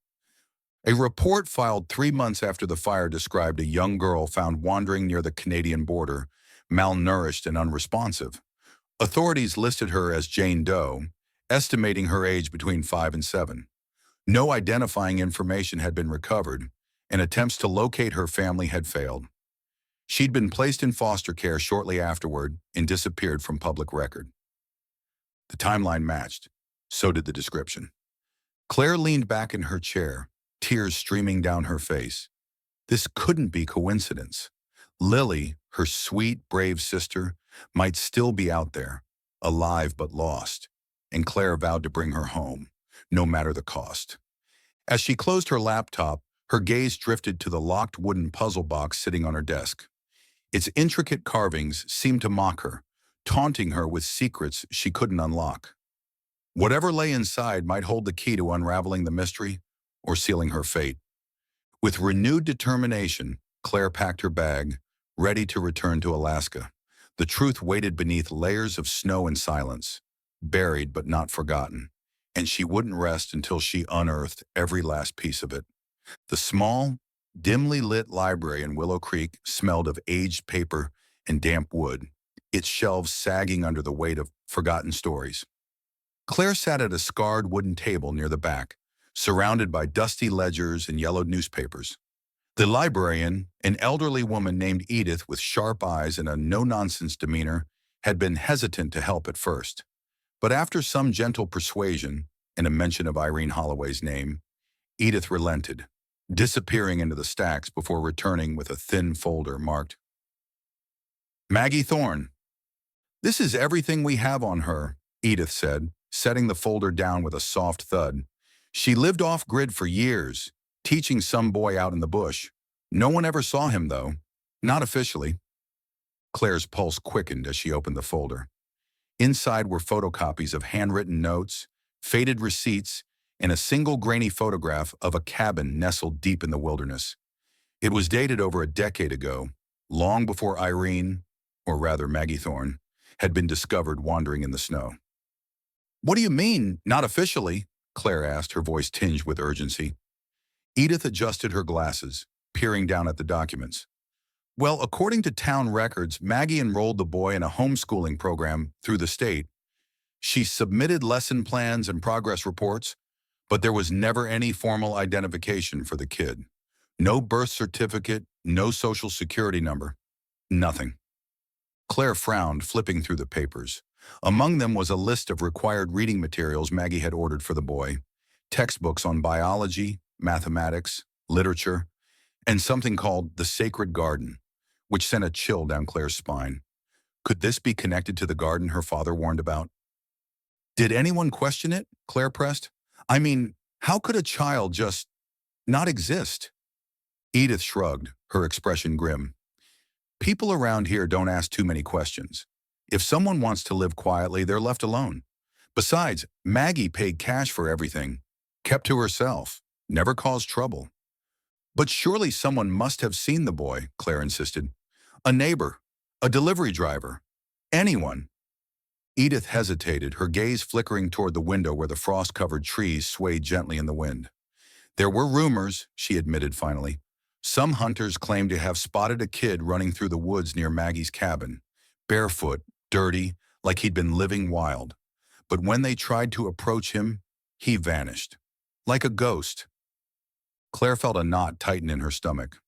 A report filed 3 months after the fire described a young girl found wandering near the Canadian border, malnourished and unresponsive. Authorities listed her as Jane Doe, estimating her age between 5 and 7. No identifying information had been recovered, and attempts to locate her family had failed. She'd been placed in foster care shortly afterward and disappeared from public record. The timeline matched. So did the description. Claire leaned back in her chair, tears streaming down her face. This couldn't be coincidence. Lily, her sweet, brave sister, might still be out there, alive but lost, and Claire vowed to bring her home, no matter the cost. As she closed her laptop, her gaze drifted to the locked wooden puzzle box sitting on her desk. Its intricate carvings seemed to mock her, taunting her with secrets she couldn't unlock. Whatever lay inside might hold the key to unraveling the mystery or sealing her fate. With renewed determination, Claire packed her bag, ready to return to Alaska. The truth waited beneath layers of snow and silence, buried but not forgotten, and she wouldn't rest until she unearthed every last piece of it. The small, dimly lit library in Willow Creek smelled of aged paper and damp wood, its shelves sagging under the weight of forgotten stories. Claire sat at a scarred wooden table near the back, surrounded by dusty ledgers and yellowed newspapers. The librarian, an elderly woman named Edith with sharp eyes and a no-nonsense demeanor, had been hesitant to help at first. But after some gentle persuasion and a mention of Irene Holloway's name, Edith relented, disappearing into the stacks before returning with a thin folder marked Maggie Thorne. "This is everything we have on her," Edith said, setting the folder down with a soft thud. "She lived off-grid for years, teaching some boy out in the bush. No one ever saw him, though. Not officially." Claire's pulse quickened as she opened the folder. Inside were photocopies of handwritten notes, faded receipts, and a single grainy photograph of a cabin nestled deep in the wilderness. It was dated over a decade ago, long before Irene, or rather Maggie Thorne, had been discovered wandering in the snow. "What do you mean, not officially?" Claire asked, her voice tinged with urgency. Edith adjusted her glasses, peering down at the documents. "Well, according to town records, Maggie enrolled the boy in a homeschooling program through the state. She submitted lesson plans and progress reports, but there was never any formal identification for the kid. No birth certificate, no social security number, nothing." Claire frowned, flipping through the papers. Among them was a list of required reading materials Maggie had ordered for the boy, textbooks on biology, mathematics, literature, and something called The Sacred Garden, which sent a chill down Claire's spine. Could this be connected to the garden her father warned about? "Did anyone question it?" Claire pressed. "I mean, how could a child just not exist?" Edith shrugged, her expression grim. "People around here don't ask too many questions. If someone wants to live quietly, they're left alone. Besides, Maggie paid cash for everything, kept to herself, never caused trouble." "But surely someone must have seen the boy," Claire insisted. "A neighbor, a delivery driver, anyone." Edith hesitated, her gaze flickering toward the window where the frost-covered trees swayed gently in the wind. "There were rumors," she admitted finally. "Some hunters claimed to have spotted a kid running through the woods near Maggie's cabin, barefoot, dirty, like he'd been living wild. But when they tried to approach him, he vanished. Like a ghost." Claire felt a knot tighten in her stomach.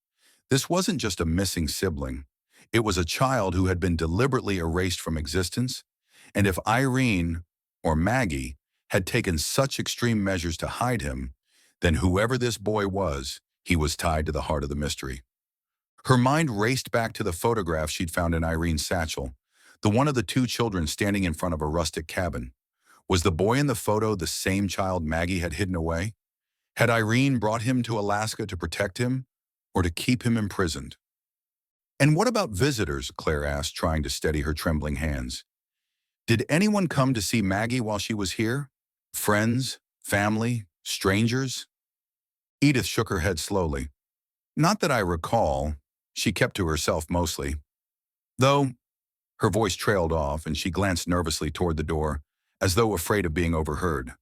This wasn't just a missing sibling. It was a child who had been deliberately erased from existence, and if Irene, or Maggie, had taken such extreme measures to hide him, then whoever this boy was, he was tied to the heart of the mystery. Her mind raced back to the photograph she'd found in Irene's satchel, the one of the two children standing in front of a rustic cabin. Was the boy in the photo the same child Maggie had hidden away? Had Irene brought him to Alaska to protect him, or to keep him imprisoned? "And what about visitors?" Claire asked, trying to steady her trembling hands. "Did anyone come to see Maggie while she was here? Friends, family, strangers?" Edith shook her head slowly. "Not that I recall. She kept to herself mostly. Though," her voice trailed off and she glanced nervously toward the door, as though afraid of being overheard.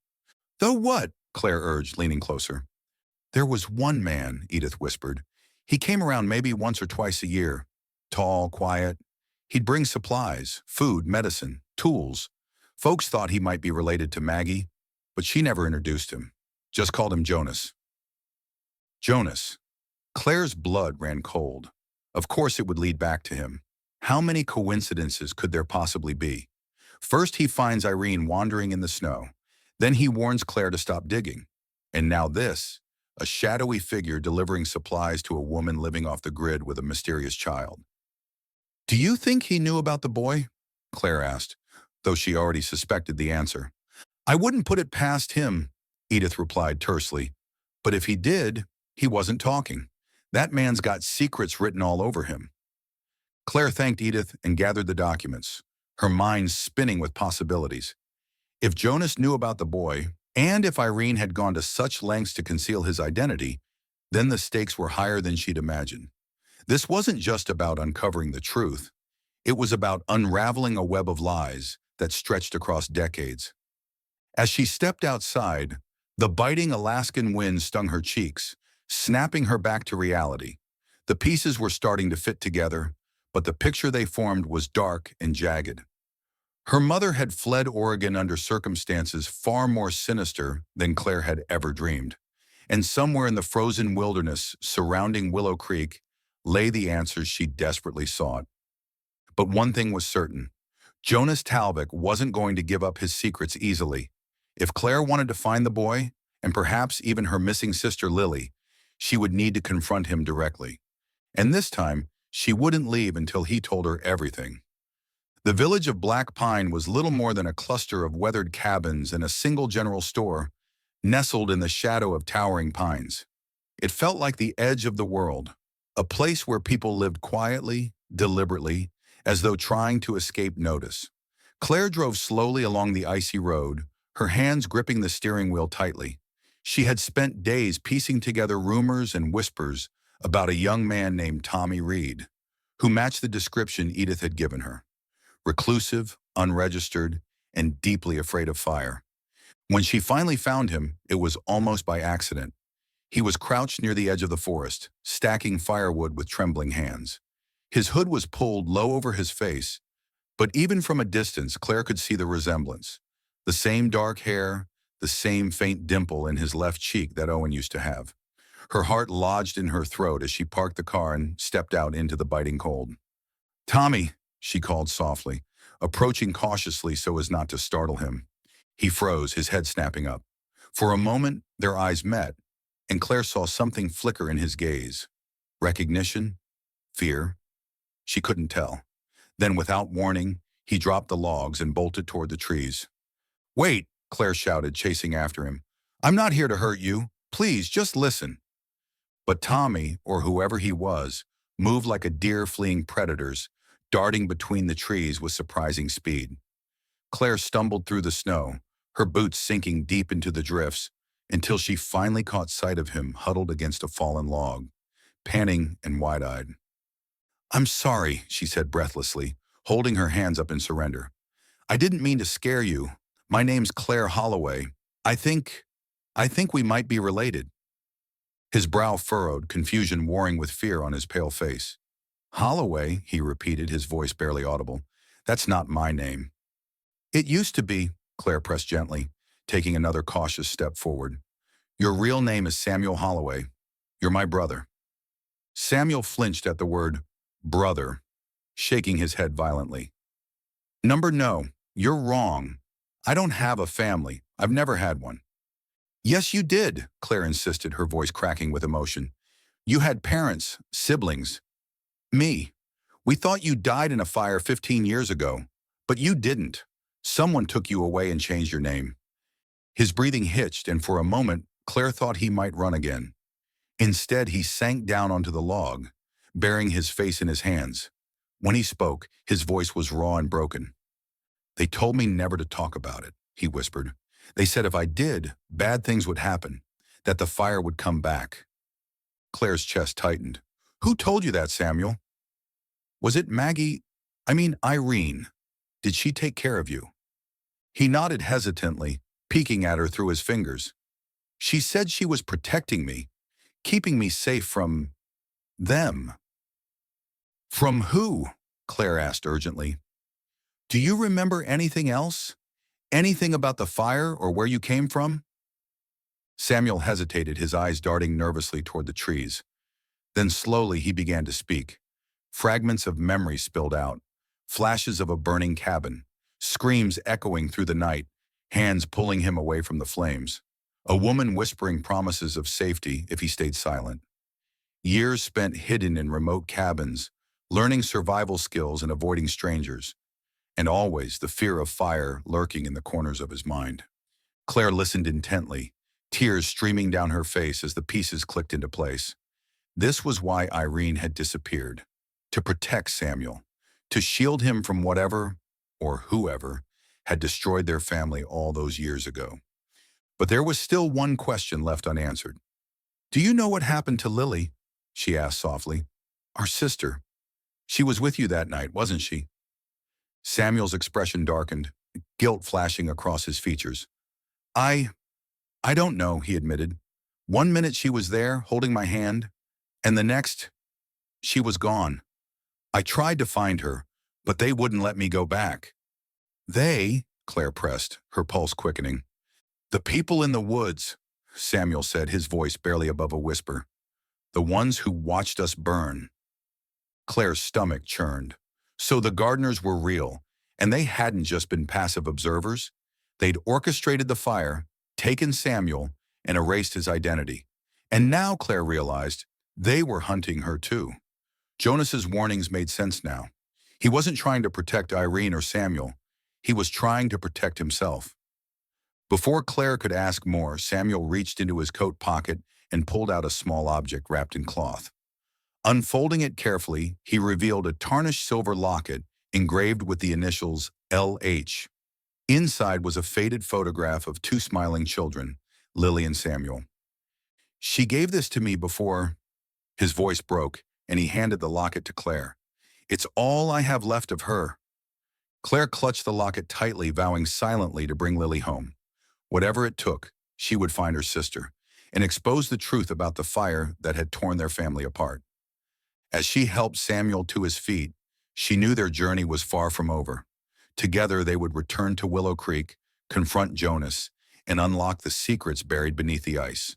"Though what?" Claire urged, leaning closer. "There was one man," Edith whispered. "He came around maybe once or twice a year. Tall, quiet. He'd bring supplies, food, medicine, tools. Folks thought he might be related to Maggie, but she never introduced him. Just called him Jonas." Jonas. Claire's blood ran cold. Of course it would lead back to him. How many coincidences could there possibly be? First he finds Irene wandering in the snow. Then he warns Claire to stop digging. And now this, a shadowy figure delivering supplies to a woman living off the grid with a mysterious child. "Do you think he knew about the boy?" Claire asked, though she already suspected the answer. "I wouldn't put it past him," Edith replied tersely. "But if he did, he wasn't talking. That man's got secrets written all over him." Claire thanked Edith and gathered the documents, her mind spinning with possibilities. If Jonas knew about the boy, and if Irene had gone to such lengths to conceal his identity, then the stakes were higher than she'd imagined. This wasn't just about uncovering the truth. It was about unraveling a web of lies that stretched across decades. As she stepped outside, the biting Alaskan wind stung her cheeks, snapping her back to reality. The pieces were starting to fit together, but the picture they formed was dark and jagged. Her mother had fled Oregon under circumstances far more sinister than Claire had ever dreamed. And somewhere in the frozen wilderness surrounding Willow Creek lay the answers she desperately sought. But one thing was certain. Jonas Talbot wasn't going to give up his secrets easily. If Claire wanted to find the boy, and perhaps even her missing sister Lily, she would need to confront him directly. And this time, she wouldn't leave until he told her everything. The village of Black Pine was little more than a cluster of weathered cabins and a single general store, nestled in the shadow of towering pines. It felt like the edge of the world, a place where people lived quietly, deliberately, as though trying to escape notice. Claire drove slowly along the icy road, her hands gripping the steering wheel tightly. She had spent days piecing together rumors and whispers about a young man named Tommy Reed, who matched the description Edith had given her. Reclusive, unregistered, and deeply afraid of fire. When she finally found him, it was almost by accident. He was crouched near the edge of the forest, stacking firewood with trembling hands. His hood was pulled low over his face, but even from a distance, Claire could see the resemblance. The same dark hair, the same faint dimple in his left cheek that Owen used to have. Her heart lodged in her throat as she parked the car and stepped out into the biting cold. "Tommy," she called softly, approaching cautiously so as not to startle him. He froze, his head snapping up. For a moment, their eyes met, and Claire saw something flicker in his gaze. Recognition? Fear? She couldn't tell. Then, without warning, he dropped the logs and bolted toward the trees. "Wait," Claire shouted, chasing after him. "I'm not here to hurt you. Please, just listen." But Tommy, or whoever he was, moved like a deer fleeing predators, darting between the trees with surprising speed. Claire stumbled through the snow, her boots sinking deep into the drifts, until she finally caught sight of him huddled against a fallen log, panting and wide-eyed. "I'm sorry," she said breathlessly, holding her hands up in surrender. "I didn't mean to scare you. My name's Claire Holloway. I think we might be related." His brow furrowed, confusion warring with fear on his pale face. "Holloway," he repeated, his voice barely audible. "That's not my name." "It used to be," Claire pressed gently, taking another cautious step forward. "Your real name is Samuel Holloway. You're my brother." Samuel flinched at the word brother, shaking his head violently. No, you're wrong. I don't have a family. I've never had one." "Yes, you did," Claire insisted, her voice cracking with emotion. "You had parents, siblings. Me. We thought you died in a fire 15 years ago, but you didn't. Someone took you away and changed your name." His breathing hitched, and for a moment, Claire thought he might run again. Instead, he sank down onto the log, burying his face in his hands. When he spoke, his voice was raw and broken. "They told me never to talk about it," he whispered. "They said if I did, bad things would happen, that the fire would come back." Claire's chest tightened. "Who told you that, Samuel?" "Was it Irene? Did she take care of you?" He nodded hesitantly, peeking at her through his fingers. "She said she was protecting me, keeping me safe from them." "From who?" Claire asked urgently. "Do you remember anything else? Anything about the fire or where you came from?" Samuel hesitated, his eyes darting nervously toward the trees. Then slowly he began to speak. Fragments of memory spilled out, flashes of a burning cabin, screams echoing through the night, hands pulling him away from the flames, a woman whispering promises of safety if he stayed silent. Years spent hidden in remote cabins, learning survival skills and avoiding strangers, and always the fear of fire lurking in the corners of his mind. Claire listened intently, tears streaming down her face as the pieces clicked into place. This was why Irene had disappeared. To protect Samuel, to shield him from whatever, or whoever, had destroyed their family all those years ago. But there was still one question left unanswered. "Do you know what happened to Lily?" she asked softly. "Our sister. She was with you that night, wasn't she?" Samuel's expression darkened, guilt flashing across his features. I don't know," he admitted. "One minute she was there, holding my hand, and the next, she was gone. I tried to find her, but they wouldn't let me go back." "They?" Claire pressed, her pulse quickening. "The people in the woods. Samuel said, his voice barely above a whisper. The ones who watched us burn. Claire's stomach churned. So the gardeners were real, and they hadn't just been passive observers. They'd orchestrated the fire, taken Samuel, and erased his identity. And now, Claire realized, they were hunting her too. Jonas's warnings made sense now. He wasn't trying to protect Irene or Samuel. He was trying to protect himself. Before Claire could ask more, Samuel reached into his coat pocket and pulled out a small object wrapped in cloth. Unfolding it carefully, he revealed a tarnished silver locket engraved with the initials LH. Inside was a faded photograph of two smiling children, Lily and Samuel. She gave this to me before. His voice broke, and he handed the locket to Claire. It's all I have left of her. Claire clutched the locket tightly, vowing silently to bring Lily home. Whatever it took, she would find her sister and expose the truth about the fire that had torn their family apart. As she helped Samuel to his feet, she knew their journey was far from over. Together they would return to Willow Creek, confront Jonas, and unlock the secrets buried beneath the ice.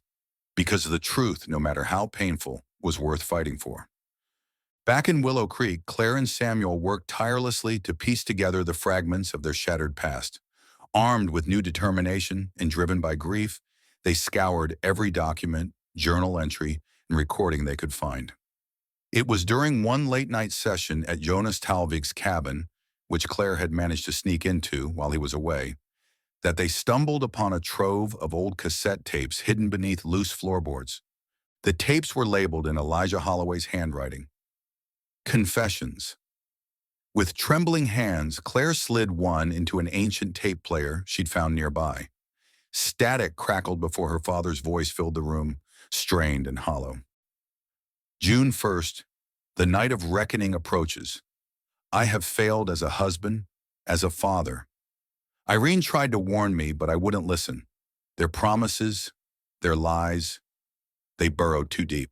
Because the truth, no matter how painful, was worth fighting for. Back in Willow Creek, Claire and Samuel worked tirelessly to piece together the fragments of their shattered past. Armed with new determination and driven by grief, they scoured every document, journal entry, and recording they could find. It was during one late-night session at Jonas Talvig's cabin, which Claire had managed to sneak into while he was away, that they stumbled upon a trove of old cassette tapes hidden beneath loose floorboards. The tapes were labeled in Elijah Holloway's handwriting. Confessions. With trembling hands, Claire slid one into an ancient tape player she'd found nearby. Static crackled before her father's voice filled the room, strained and hollow. June 1st, the night of reckoning approaches. I have failed as a husband, as a father. Irene tried to warn me, but I wouldn't listen. Their promises, their lies, they burrowed too deep.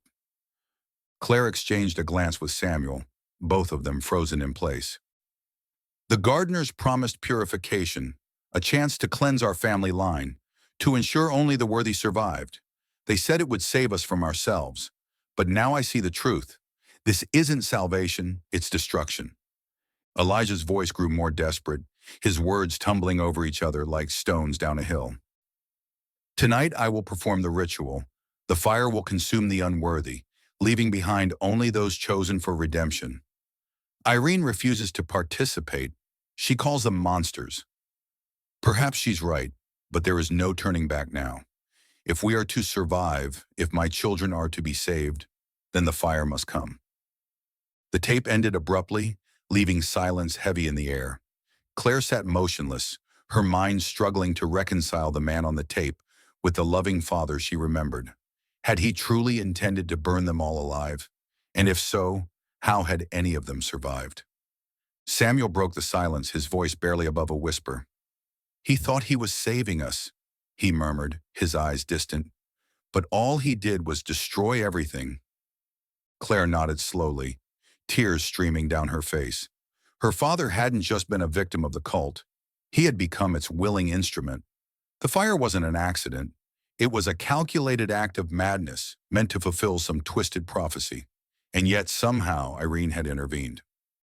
Claire exchanged a glance with Samuel, both of them frozen in place. The gardeners promised purification, a chance to cleanse our family line, to ensure only the worthy survived. They said it would save us from ourselves. But now I see the truth. This isn't salvation, it's destruction. Elijah's voice grew more desperate, his words tumbling over each other like stones down a hill. Tonight I will perform the ritual. The fire will consume the unworthy, leaving behind only those chosen for redemption. Irene refuses to participate. She calls them monsters. Perhaps she's right, but there is no turning back now. If we are to survive, if my children are to be saved, then the fire must come. The tape ended abruptly, leaving silence heavy in the air. Claire sat motionless, her mind struggling to reconcile the man on the tape with the loving father she remembered. Had he truly intended to burn them all alive? And if so, how had any of them survived? Samuel broke the silence, his voice barely above a whisper. He thought he was saving us, he murmured, his eyes distant. But all he did was destroy everything. Claire nodded slowly, tears streaming down her face. Her father hadn't just been a victim of the cult. He had become its willing instrument. The fire wasn't an accident. It was a calculated act of madness, meant to fulfill some twisted prophecy. And yet somehow Irene had intervened.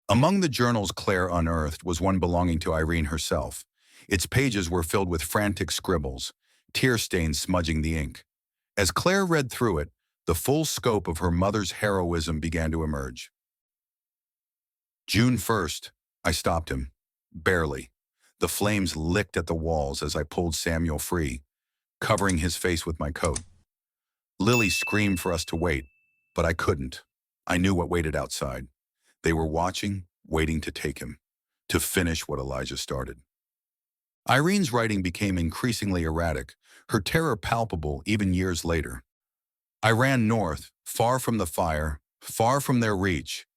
Among the journals Claire unearthed was one belonging to Irene herself. Its pages were filled with frantic scribbles, tear stains smudging the ink. As Claire read through it, the full scope of her mother's heroism began to emerge. June 1st, I stopped him. Barely. The flames licked at the walls as I pulled Samuel free, covering his face with my coat. Lily screamed for us to wait, but I couldn't. I knew what waited outside. They were watching, waiting to take him, to finish what Elijah started. Irene's writing became increasingly erratic, her terror palpable even years later. I ran north, far from the fire, far from their reach,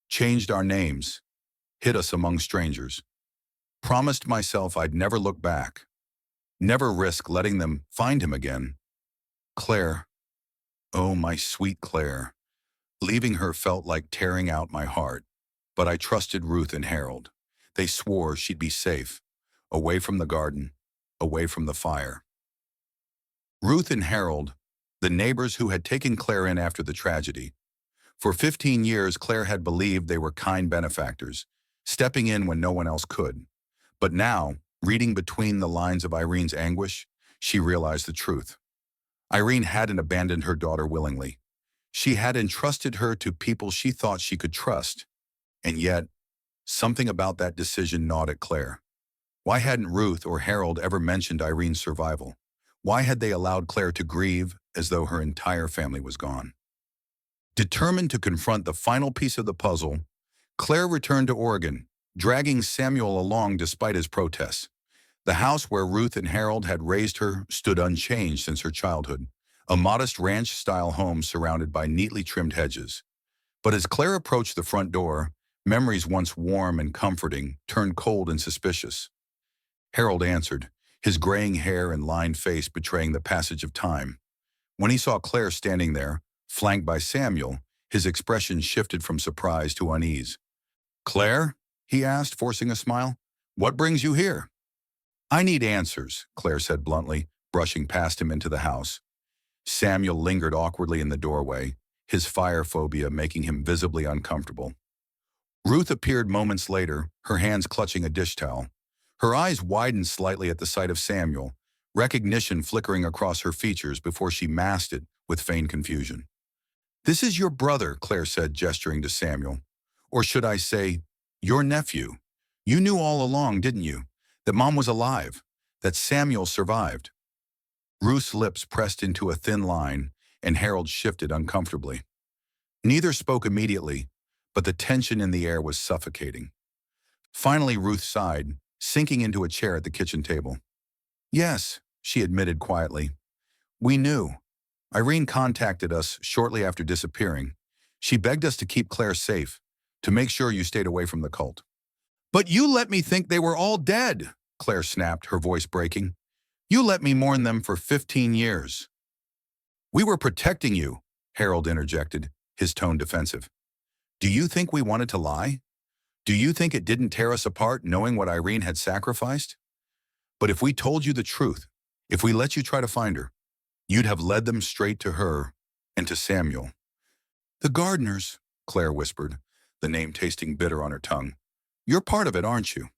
changed our names, hid us among strangers, promised myself I'd never look back, never risk letting them find him again. Claire, oh my sweet Claire, leaving her felt like tearing out my heart, but I trusted Ruth and Harold. They swore she'd be safe, away from the garden, away from the fire. Ruth and Harold, the neighbors who had taken Claire in after the tragedy. For 15 years, Claire had believed they were kind benefactors, stepping in when no one else could. But now, reading between the lines of Irene's anguish, she realized the truth. Irene hadn't abandoned her daughter willingly. She had entrusted her to people she thought she could trust. And yet, something about that decision gnawed at Claire. Why hadn't Ruth or Harold ever mentioned Irene's survival? Why had they allowed Claire to grieve as though her entire family was gone? Determined to confront the final piece of the puzzle, Claire returned to Oregon, dragging Samuel along despite his protests. The house where Ruth and Harold had raised her stood unchanged since her childhood, a modest ranch-style home surrounded by neatly trimmed hedges. But as Claire approached the front door, memories once warm and comforting turned cold and suspicious. Harold answered, his graying hair and lined face betraying the passage of time. When he saw Claire standing there, flanked by Samuel, his expression shifted from surprise to unease. "Claire?" he asked, forcing a smile. "What brings you here?" "I need answers," Claire said bluntly, brushing past him into the house. Samuel lingered awkwardly in the doorway, his fire phobia making him visibly uncomfortable. Ruth appeared moments later, her hands clutching a dish towel. Her eyes widened slightly at the sight of Samuel, recognition flickering across her features before she masked it with feigned confusion. "This is your brother," Claire said, gesturing to Samuel. "Or should I say, your nephew. You knew all along, didn't you, that Mom was alive, that Samuel survived?" Ruth's lips pressed into a thin line, and Harold shifted uncomfortably. Neither spoke immediately, but the tension in the air was suffocating. Finally, Ruth sighed, sinking into a chair at the kitchen table. "Yes," she admitted quietly. "We knew. Irene contacted us shortly after disappearing. She begged us to keep Claire safe, to make sure you stayed away from the cult." "But you let me think they were all dead," Claire snapped, her voice breaking. "You let me mourn them for 15 years. "We were protecting you," Harold interjected, his tone defensive. "Do you think we wanted to lie? Do you think it didn't tear us apart knowing what Irene had sacrificed? But if we told you the truth, if we let you try to find her, you'd have led them straight to her and to Samuel." "The Gardners," Claire whispered, the name tasting bitter on her tongue. "You're part of it, aren't you?"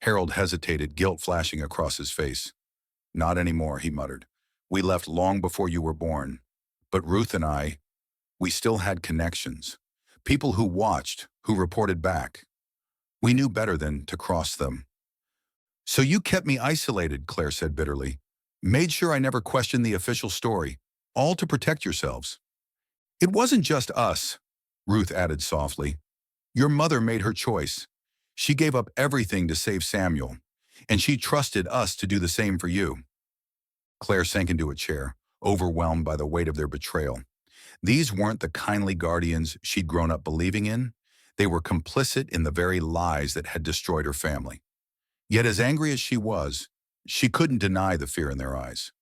Harold hesitated, guilt flashing across his face. "Not anymore," he muttered. "We left long before you were born. But Ruth and I, we still had connections. People who watched, who reported back. We knew better than to cross them." "So you kept me isolated," Claire said bitterly. "Made sure I never questioned the official story, all to protect yourselves." "It wasn't just us," Ruth added softly. "Your mother made her choice. She gave up everything to save Samuel, and she trusted us to do the same for you." Claire sank into a chair, overwhelmed by the weight of their betrayal. These weren't the kindly guardians she'd grown up believing in. They were complicit in the very lies that had destroyed her family. Yet as angry as she couldn't deny the fear in their eyes.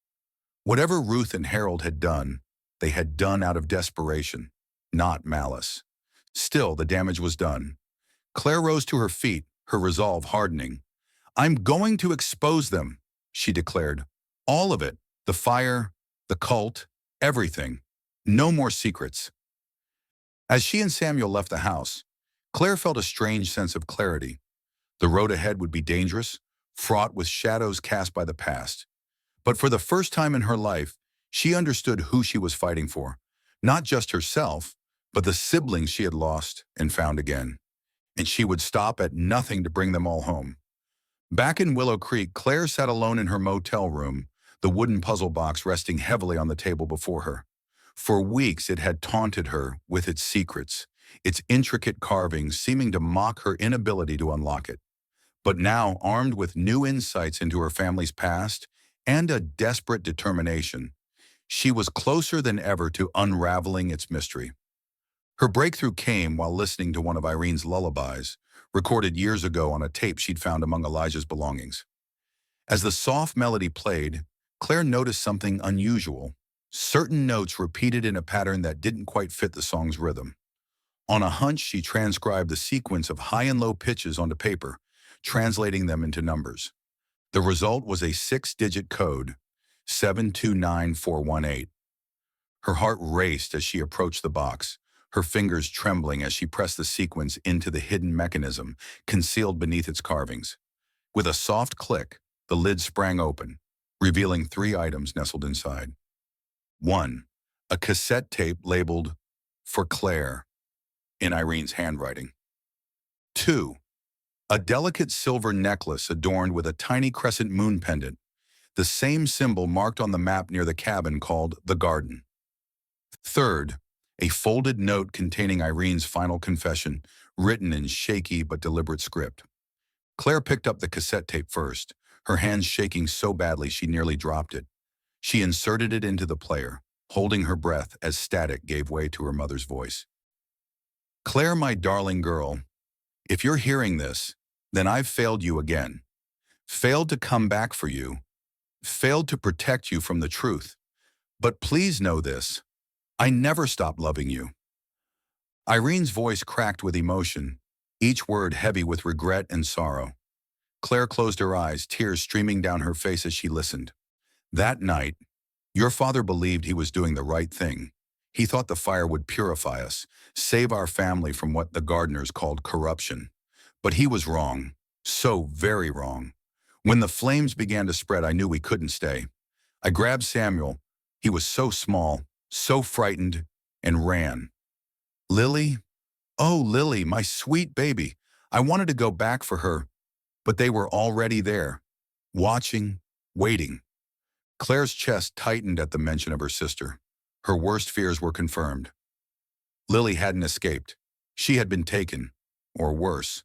Whatever Ruth and Harold had done, they had done out of desperation, not malice. Still, the damage was done. Claire rose to her feet, her resolve hardening. "I'm going to expose them," she declared. "All of it. The fire, the cult, everything. No more secrets." As she and Samuel left the house, Claire felt a strange sense of clarity. The road ahead would be dangerous, fraught with shadows cast by the past. But for the first time in her life, she understood who she was fighting for. Not just herself, but the siblings she had lost and found again. And she would stop at nothing to bring them all home. Back in Willow Creek, Claire sat alone in her motel room, the wooden puzzle box resting heavily on the table before her. For weeks it had taunted her with its secrets, its intricate carvings seeming to mock her inability to unlock it. But now, armed with new insights into her family's past and a desperate determination, she was closer than ever to unraveling its mystery. Her breakthrough came while listening to one of Irene's lullabies, recorded years ago on a tape she'd found among Elijah's belongings. As the soft melody played, Claire noticed something unusual. Certain notes repeated in a pattern that didn't quite fit the song's rhythm. On a hunch, she transcribed the sequence of high and low pitches onto paper, translating them into numbers. The result was a 6-digit code, 729418. Her heart raced as she approached the box, her fingers trembling as she pressed the sequence into the hidden mechanism concealed beneath its carvings. With a soft click, the lid sprang open, revealing 3 items nestled inside. 1. A cassette tape labeled "For Claire" in Irene's handwriting. 2. A delicate silver necklace adorned with a tiny crescent moon pendant, the same symbol marked on the map near the cabin called the Garden. 3rd, a folded note containing Irene's final confession, written in shaky but deliberate script. Claire picked up the cassette tape first, her hands shaking so badly she nearly dropped it. She inserted it into the player, holding her breath as static gave way to her mother's voice. "Claire, my darling girl, if you're hearing this, then I've failed you again. Failed to come back for you. Failed to protect you from the truth. But please know this. I never stopped loving you." Irene's voice cracked with emotion, each word heavy with regret and sorrow. Claire closed her eyes, tears streaming down her face as she listened. "That night, your father believed he was doing the right thing. He thought the fire would purify us, save our family from what the gardeners called corruption. But he was wrong, so very wrong. When the flames began to spread, I knew we couldn't stay. I grabbed Samuel. He was so small, so frightened, and ran. Lily? Oh, Lily, my sweet baby. I wanted to go back for her, but they were already there, watching, waiting." Claire's chest tightened at the mention of her sister. Her worst fears were confirmed. Lily hadn't escaped. She had been taken, or worse.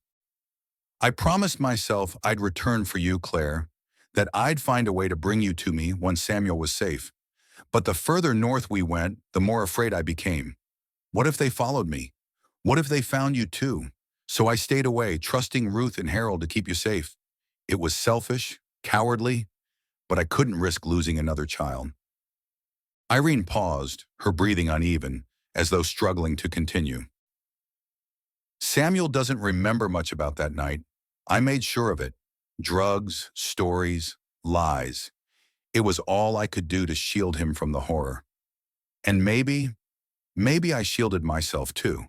"I promised myself I'd return for you, Claire, that I'd find a way to bring you to me once Samuel was safe. But the further north we went, the more afraid I became. What if they followed me? What if they found you too? So I stayed away, trusting Ruth and Harold to keep you safe. It was selfish, cowardly, but I couldn't risk losing another child." Irene paused, her breathing uneven, as though struggling to continue. "Samuel doesn't remember much about that night. I made sure of it. Drugs, stories, lies. It was all I could do to shield him from the horror. And maybe I shielded myself too.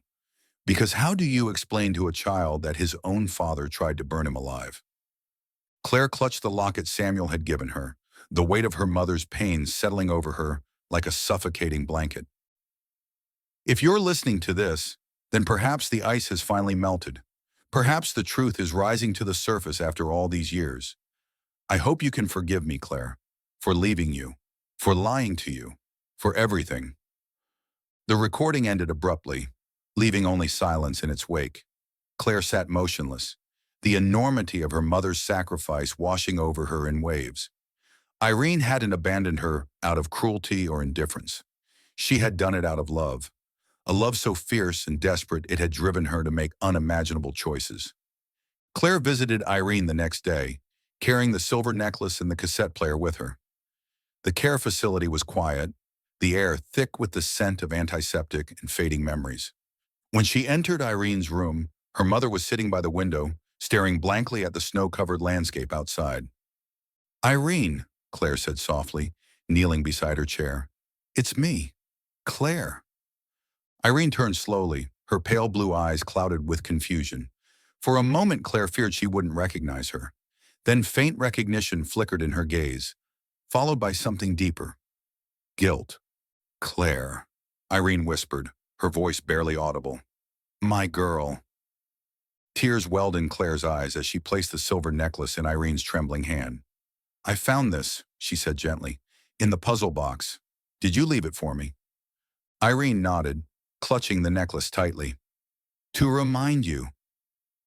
Because how do you explain to a child that his own father tried to burn him alive?" Claire clutched the locket Samuel had given her, the weight of her mother's pain settling over her like a suffocating blanket. If you're listening to this, then perhaps the ice has finally melted. Perhaps the truth is rising to the surface after all these years. I hope you can forgive me, Claire, for leaving you, for lying to you, for everything. The recording ended abruptly, leaving only silence in its wake. Claire sat motionless, the enormity of her mother's sacrifice washing over her in waves. Irene hadn't abandoned her out of cruelty or indifference. She had done it out of love, a love so fierce and desperate it had driven her to make unimaginable choices. Claire visited Irene the next day, carrying the silver necklace and the cassette player with her. The care facility was quiet, the air thick with the scent of antiseptic and fading memories. When she entered Irene's room, her mother was sitting by the window, staring blankly at the snow-covered landscape outside. "Irene," Claire said softly, kneeling beside her chair. "It's me, Claire." Irene turned slowly, her pale blue eyes clouded with confusion. For a moment, Claire feared she wouldn't recognize her. Then faint recognition flickered in her gaze, followed by something deeper. Guilt. "Claire," Irene whispered, her voice barely audible. "My girl." Tears welled in Claire's eyes as she placed the silver necklace in Irene's trembling hand. "I found this," she said gently, "in the puzzle box. Did you leave it for me?" Irene nodded, clutching the necklace tightly. "To remind you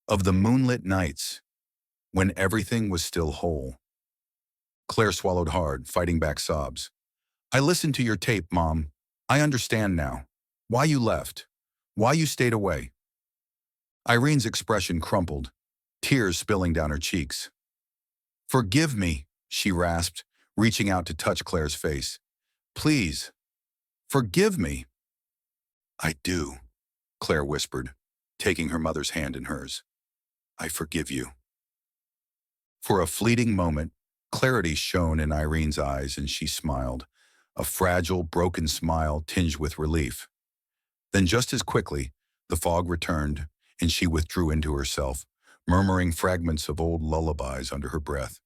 of the moonlit nights when everything was still whole." Claire swallowed hard, fighting back sobs. "I listened to your tape, Mom. I understand now. Why you left. Why you stayed away." Irene's expression crumpled, tears spilling down her cheeks. "Forgive me," she rasped, reaching out to touch Claire's face. "Please, forgive me." "I do," Claire whispered, taking her mother's hand in hers. "I forgive you." For a fleeting moment, Clarity shone in Irene's eyes and she smiled, a fragile, broken smile tinged with relief. Then just as quickly, the fog returned and she withdrew into herself, murmuring fragments of old lullabies under her breath.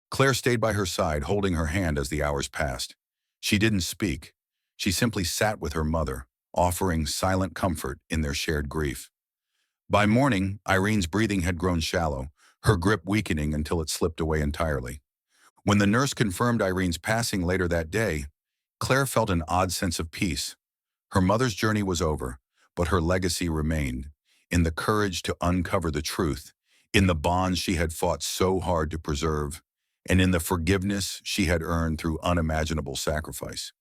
Claire stayed by her side, holding her hand as the hours passed. She didn't speak. She simply sat with her mother, offering silent comfort in their shared grief. By morning, Irene's breathing had grown shallow, her grip weakening until it slipped away entirely. When the nurse confirmed Irene's passing later that day, Claire felt an odd sense of peace. Her mother's journey was over, but her legacy remained, in the courage to uncover the truth, in the bonds she had fought so hard to preserve, and in the forgiveness she had earned through unimaginable sacrifice.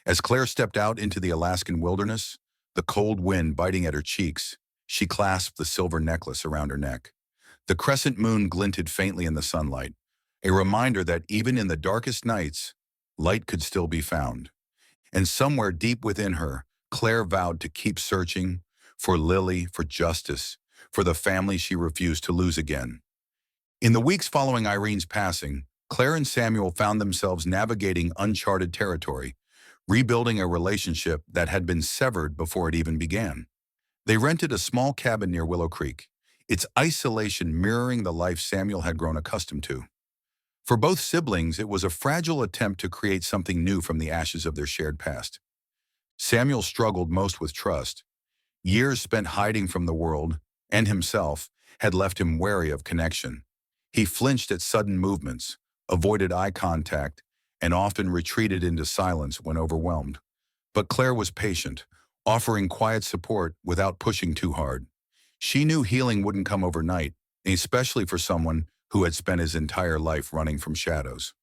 As Claire stepped out into the Alaskan wilderness, the cold wind biting at her cheeks, she clasped the silver necklace around her neck. The crescent moon glinted faintly in the sunlight, a reminder that even in the darkest nights, light could still be found. And somewhere deep within her, Claire vowed to keep searching for Lily, for justice, for the family she refused to lose again. In the weeks following Irene's passing, Claire and Samuel found themselves navigating uncharted territory, rebuilding a relationship that had been severed before it even began. They rented a small cabin near Willow Creek, its isolation mirroring the life Samuel had grown accustomed to. For both siblings, it was a fragile attempt to create something new from the ashes of their shared past. Samuel struggled most with trust. Years spent hiding from the world, and himself, had left him wary of connection. He flinched at sudden movements, avoided eye contact, and often retreated into silence when overwhelmed. But Claire was patient, offering quiet support without pushing too hard. She knew healing wouldn't come overnight, especially for someone who had spent his entire life running from shadows.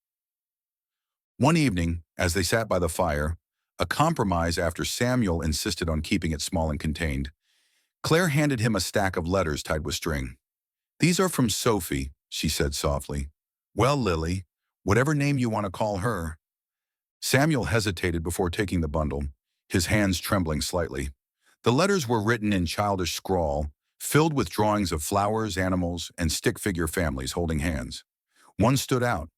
One evening, as they sat by the fire, a compromise after Samuel insisted on keeping it small and contained, Claire handed him a stack of letters tied with string. "These are from Sophie," she said softly. "Well, Lily, whatever name you want to call her." Samuel hesitated before taking the bundle, his hands trembling slightly. The letters were written in childish scrawl, filled with drawings of flowers, animals, and stick figure families holding hands. One stood out,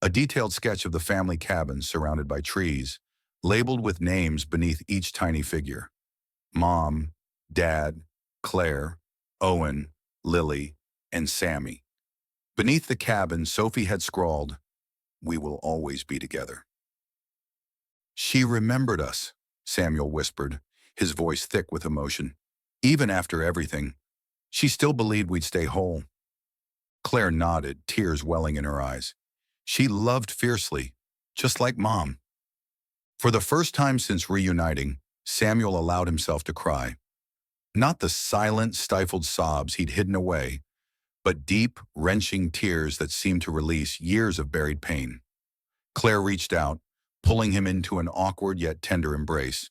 a detailed sketch of the family cabin surrounded by trees, labeled with names beneath each tiny figure. Mom, Dad, Claire, Owen, Lily, and Sammy. Beneath the cabin, Sophie had scrawled, "We will always be together." "She remembered us," Samuel whispered, his voice thick with emotion. "Even after everything, she still believed we'd stay whole." Claire nodded, tears welling in her eyes. She loved fiercely, just like Mom. For the first time since reuniting, Samuel allowed himself to cry. Not the silent, stifled sobs he'd hidden away, but deep, wrenching tears that seemed to release years of buried pain. Claire reached out, pulling him into an awkward yet tender embrace.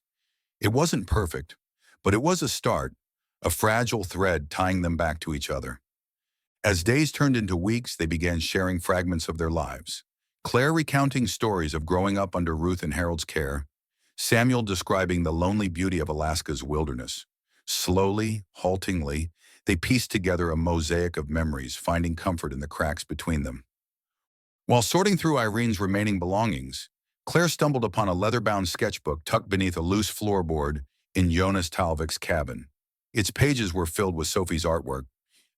It wasn't perfect, but it was a start, a fragile thread tying them back to each other. As days turned into weeks, they began sharing fragments of their lives. Claire recounting stories of growing up under Ruth and Harold's care, Samuel describing the lonely beauty of Alaska's wilderness. Slowly, haltingly, they pieced together a mosaic of memories, finding comfort in the cracks between them. While sorting through Irene's remaining belongings, Claire stumbled upon a leather-bound sketchbook tucked beneath a loose floorboard in Jonas Talvik's cabin. Its pages were filled with Sophie's artwork,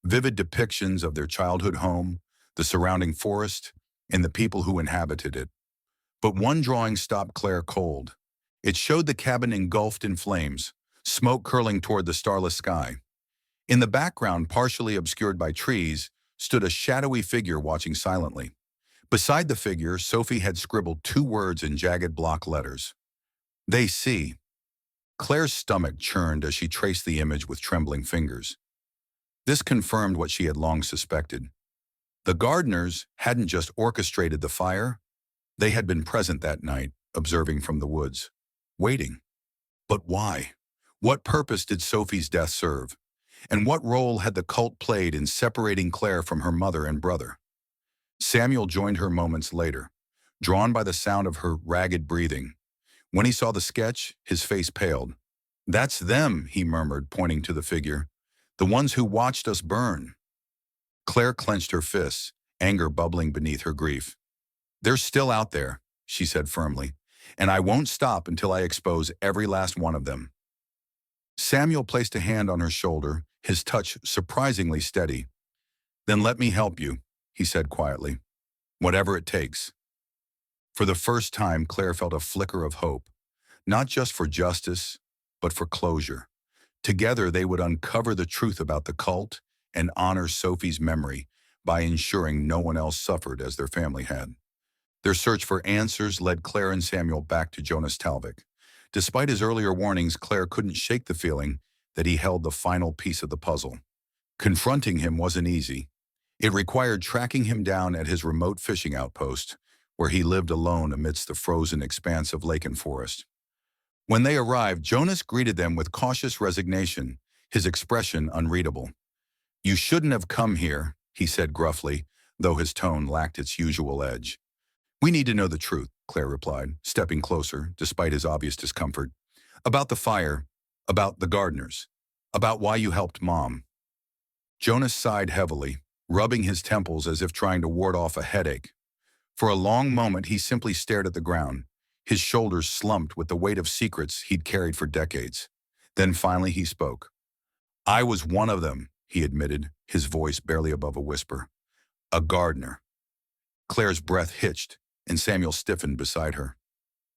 vivid depictions of their childhood home, the surrounding forest, and the people who inhabited it. But one drawing stopped Claire cold. It showed the cabin engulfed in flames, smoke curling toward the starless sky. In the background, partially obscured by trees, stood a shadowy figure watching silently. Beside the figure, Sophie had scribbled 2 words in jagged block letters. "They see." Claire's stomach churned as she traced the image with trembling fingers. This confirmed what she had long suspected. The gardeners hadn't just orchestrated the fire, they had been present that night, observing from the woods, waiting. But why? What purpose did Sophie's death serve? And what role had the cult played in separating Claire from her mother and brother? Samuel joined her moments later, drawn by the sound of her ragged breathing. When he saw the sketch, his face paled. "That's them," he murmured, pointing to the figure. "The ones who watched us burn." Claire clenched her fists, anger bubbling beneath her grief. "They're still out there," she said firmly, "and I won't stop until I expose every last one of them." Samuel placed a hand on her shoulder, his touch surprisingly steady. "Then let me help you," he said quietly. "Whatever it takes." For the first time, Claire felt a flicker of hope, not just for justice, but for closure. Together, they would uncover the truth about the cult and honor Sophie's memory by ensuring no one else suffered as their family had. Their search for answers led Claire and Samuel back to Jonas Talvik. Despite his earlier warnings, Claire couldn't shake the feeling that he held the final piece of the puzzle. Confronting him wasn't easy. It required tracking him down at his remote fishing outpost, where he lived alone amidst the frozen expanse of lake and forest. When they arrived, Jonas greeted them with cautious resignation, his expression unreadable. "You shouldn't have come here," he said gruffly, though his tone lacked its usual edge. "We need to know the truth," Claire replied, stepping closer, despite his obvious discomfort. "About the fire, about the gardeners, about why you helped Mom." Jonas sighed heavily, rubbing his temples as if trying to ward off a headache. For a long moment, he simply stared at the ground, his shoulders slumped with the weight of secrets he'd carried for decades. Then finally he spoke. "I was one of them," he admitted, his voice barely above a whisper. "A gardener." Claire's breath hitched, and Samuel stiffened beside her.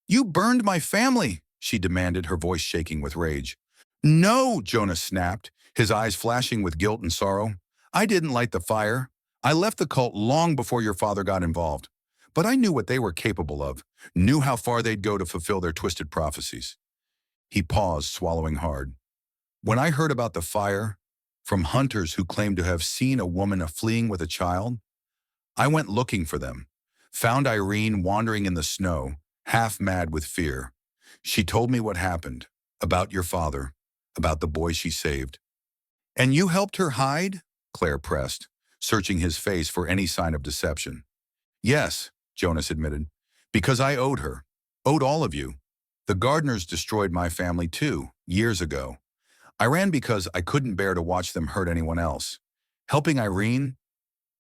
"You burned my family," she demanded, her voice shaking with rage. "No," Jonas snapped, his eyes flashing with guilt and sorrow. "I didn't light the fire. I left the cult long before your father got involved. But I knew what they were capable of, knew how far they'd go to fulfill their twisted prophecies." He paused, swallowing hard. "When I heard about the fire, from hunters who claimed to have seen a woman fleeing with a child, I went looking for them, found Irene wandering in the snow, half mad with fear. She told me what happened, about your father, about the boy she saved." "And you helped her hide?" Claire pressed, searching his face for any sign of deception. "Yes," Jonas admitted, "because I owed her, owed all of you. The gardeners destroyed my family too, years ago. I ran because I couldn't bear to watch them hurt anyone else. Helping Irene,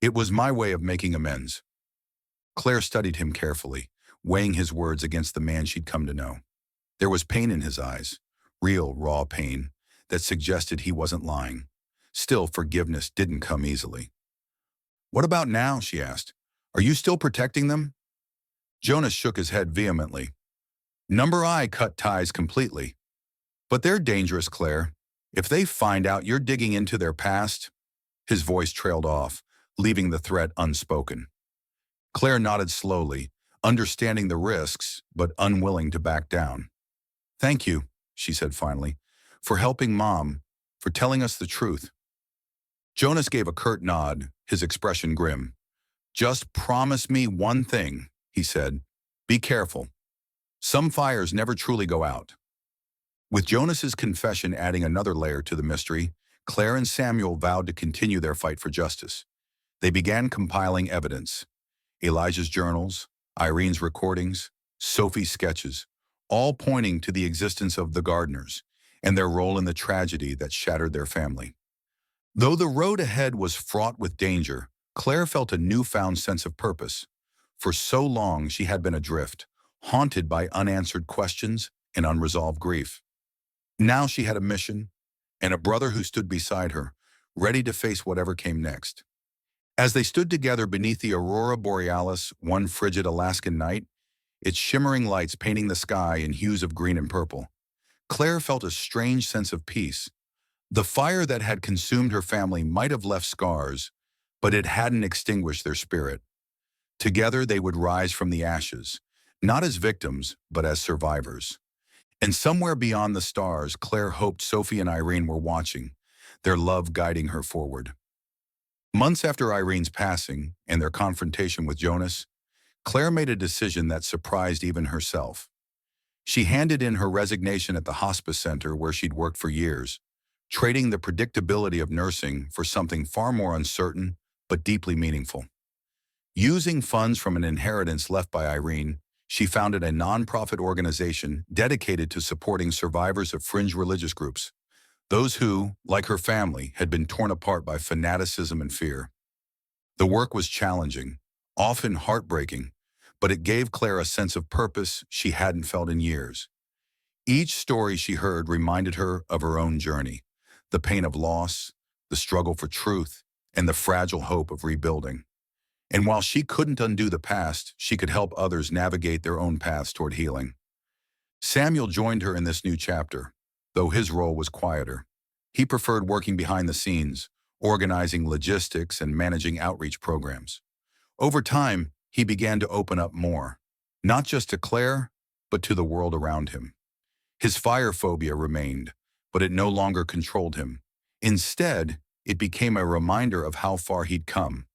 it was my way of making amends." Claire studied him carefully, weighing his words against the man she'd come to know. There was pain in his eyes, real, raw pain, that suggested he wasn't lying. Still, forgiveness didn't come easily. "What about now?" she asked. "Are you still protecting them?" Jonas shook his head vehemently. "Number I cut ties completely. But they're dangerous, Claire. If they find out you're digging into their past..." His voice trailed off, leaving the threat unspoken. Claire nodded slowly, understanding the risks, but unwilling to back down. "Thank you," she said finally, "for helping Mom, for telling us the truth." Jonas gave a curt nod, his expression grim. "Just promise me one thing," he said. "Be careful. Some fires never truly go out." With Jonas's confession adding another layer to the mystery, Claire and Samuel vowed to continue their fight for justice. They began compiling evidence. Elijah's journals, Irene's recordings, Sophie's sketches, all pointing to the existence of the gardeners and their role in the tragedy that shattered their family. Though the road ahead was fraught with danger, Claire felt a newfound sense of purpose. For so long she had been adrift, haunted by unanswered questions and unresolved grief. Now she had a mission, and a brother who stood beside her, ready to face whatever came next. As they stood together beneath the Aurora Borealis one frigid Alaskan night, its shimmering lights painting the sky in hues of green and purple, Claire felt a strange sense of peace. The fire that had consumed her family might have left scars, but it hadn't extinguished their spirit. Together they would rise from the ashes, not as victims, but as survivors. And somewhere beyond the stars, Claire hoped Sophie and Irene were watching, their love guiding her forward. Months after Irene's passing and their confrontation with Jonas, Claire made a decision that surprised even herself. She handed in her resignation at the hospice center where she'd worked for years, trading the predictability of nursing for something far more uncertain but deeply meaningful. Using funds from an inheritance left by Irene, she founded a nonprofit organization dedicated to supporting survivors of fringe religious groups, those who, like her family, had been torn apart by fanaticism and fear. The work was challenging, often heartbreaking, but it gave Claire a sense of purpose she hadn't felt in years. Each story she heard reminded her of her own journey, the pain of loss, the struggle for truth, and the fragile hope of rebuilding. And while she couldn't undo the past, she could help others navigate their own paths toward healing. Samuel joined her in this new chapter, though his role was quieter. He preferred working behind the scenes, organizing logistics and managing outreach programs. Over time, he began to open up more, not just to Claire, but to the world around him. His fire phobia remained, but it no longer controlled him. Instead, it became a reminder of how far he'd come,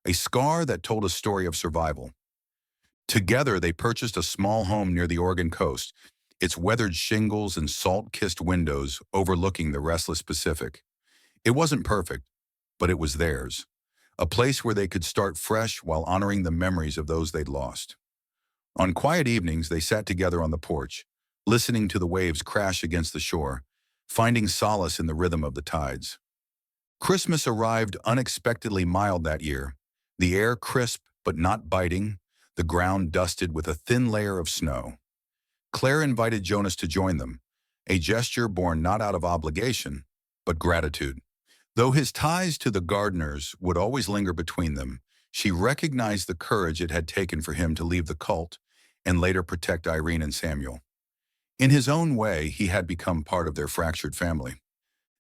a scar that told a story of survival. Together, they purchased a small home near the Oregon coast, its weathered shingles and salt-kissed windows overlooking the restless Pacific. It wasn't perfect, but it was theirs, a place where they could start fresh while honoring the memories of those they'd lost. On quiet evenings, they sat together on the porch, listening to the waves crash against the shore, finding solace in the rhythm of the tides. Christmas arrived unexpectedly mild that year, the air crisp but not biting, the ground dusted with a thin layer of snow. Claire invited Jonas to join them, a gesture born not out of obligation, but gratitude. Though his ties to the Gardeners would always linger between them, she recognized the courage it had taken for him to leave the cult and later protect Irene and Samuel. In his own way, he had become part of their fractured family.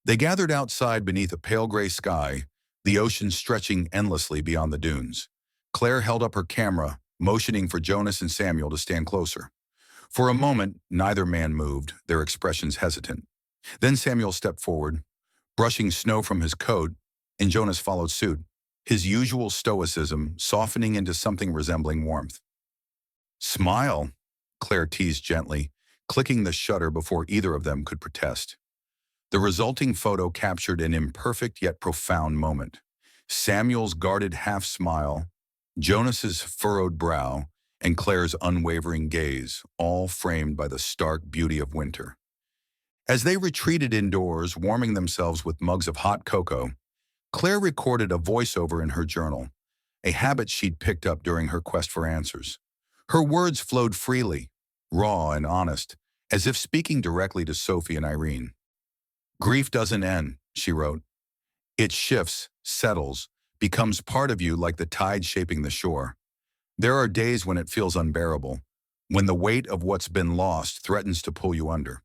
They gathered outside beneath a pale gray sky, the ocean stretching endlessly beyond the dunes. Claire held up her camera, motioning for Jonas and Samuel to stand closer. For a moment, neither man moved, their expressions hesitant. Then Samuel stepped forward, brushing snow from his coat, and Jonas followed suit, his usual stoicism softening into something resembling warmth. "Smile," Claire teased gently, clicking the shutter before either of them could protest. The resulting photo captured an imperfect yet profound moment. Samuel's guarded half-smile, Jonas's furrowed brow, and Claire's unwavering gaze, all framed by the stark beauty of winter. As they retreated indoors, warming themselves with mugs of hot cocoa, Claire recorded a voiceover in her journal, a habit she'd picked up during her quest for answers. Her words flowed freely, raw and honest, as if speaking directly to Sophie and Irene. "Grief doesn't end," she wrote. "It shifts, settles, becomes part of you like the tide shaping the shore. There are days when it feels unbearable, when the weight of what's been lost threatens to pull you under.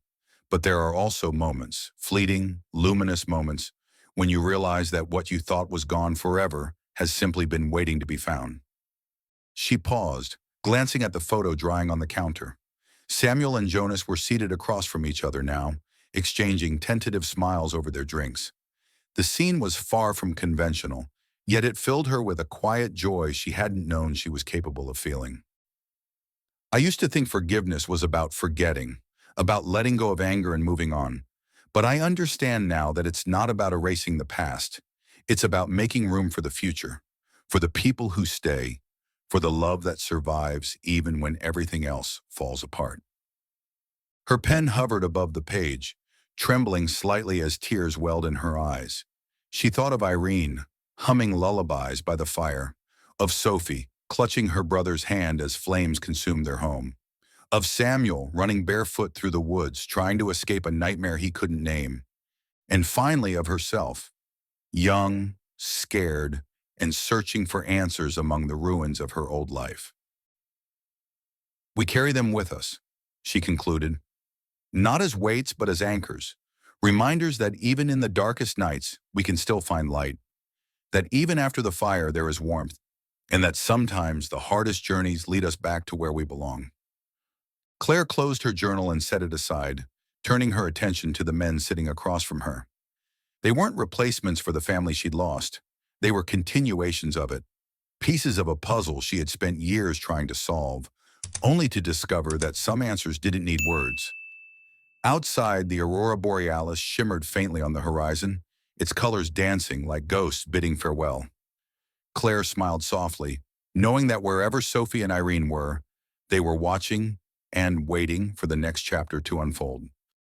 But there are also moments, fleeting, luminous moments, when you realize that what you thought was gone forever has simply been waiting to be found." She paused, glancing at the photo drying on the counter. Samuel and Jonas were seated across from each other now, exchanging tentative smiles over their drinks. The scene was far from conventional, yet it filled her with a quiet joy she hadn't known she was capable of feeling. "I used to think forgiveness was about forgetting, about letting go of anger and moving on. But I understand now that it's not about erasing the past. It's about making room for the future, for the people who stay, for the love that survives even when everything else falls apart." Her pen hovered above the page, trembling slightly as tears welled in her eyes. She thought of Irene, humming lullabies by the fire, of Sophie, clutching her brother's hand as flames consumed their home, of Samuel running barefoot through the woods, trying to escape a nightmare he couldn't name, and finally of herself, young, scared, and searching for answers among the ruins of her old life. "We carry them with us," she concluded, "not as weights but as anchors, reminders that even in the darkest nights we can still find light, that even after the fire there is warmth, and that sometimes the hardest journeys lead us back to where we belong." Claire closed her journal and set it aside, turning her attention to the men sitting across from her. They weren't replacements for the family she'd lost. They were continuations of it, pieces of a puzzle she had spent years trying to solve, only to discover that some answers didn't need words. Outside, the aurora borealis shimmered faintly on the horizon, its colors dancing like ghosts bidding farewell. Claire smiled softly, knowing that wherever Sophie and Irene were, they were watching and waiting for the next chapter to unfold.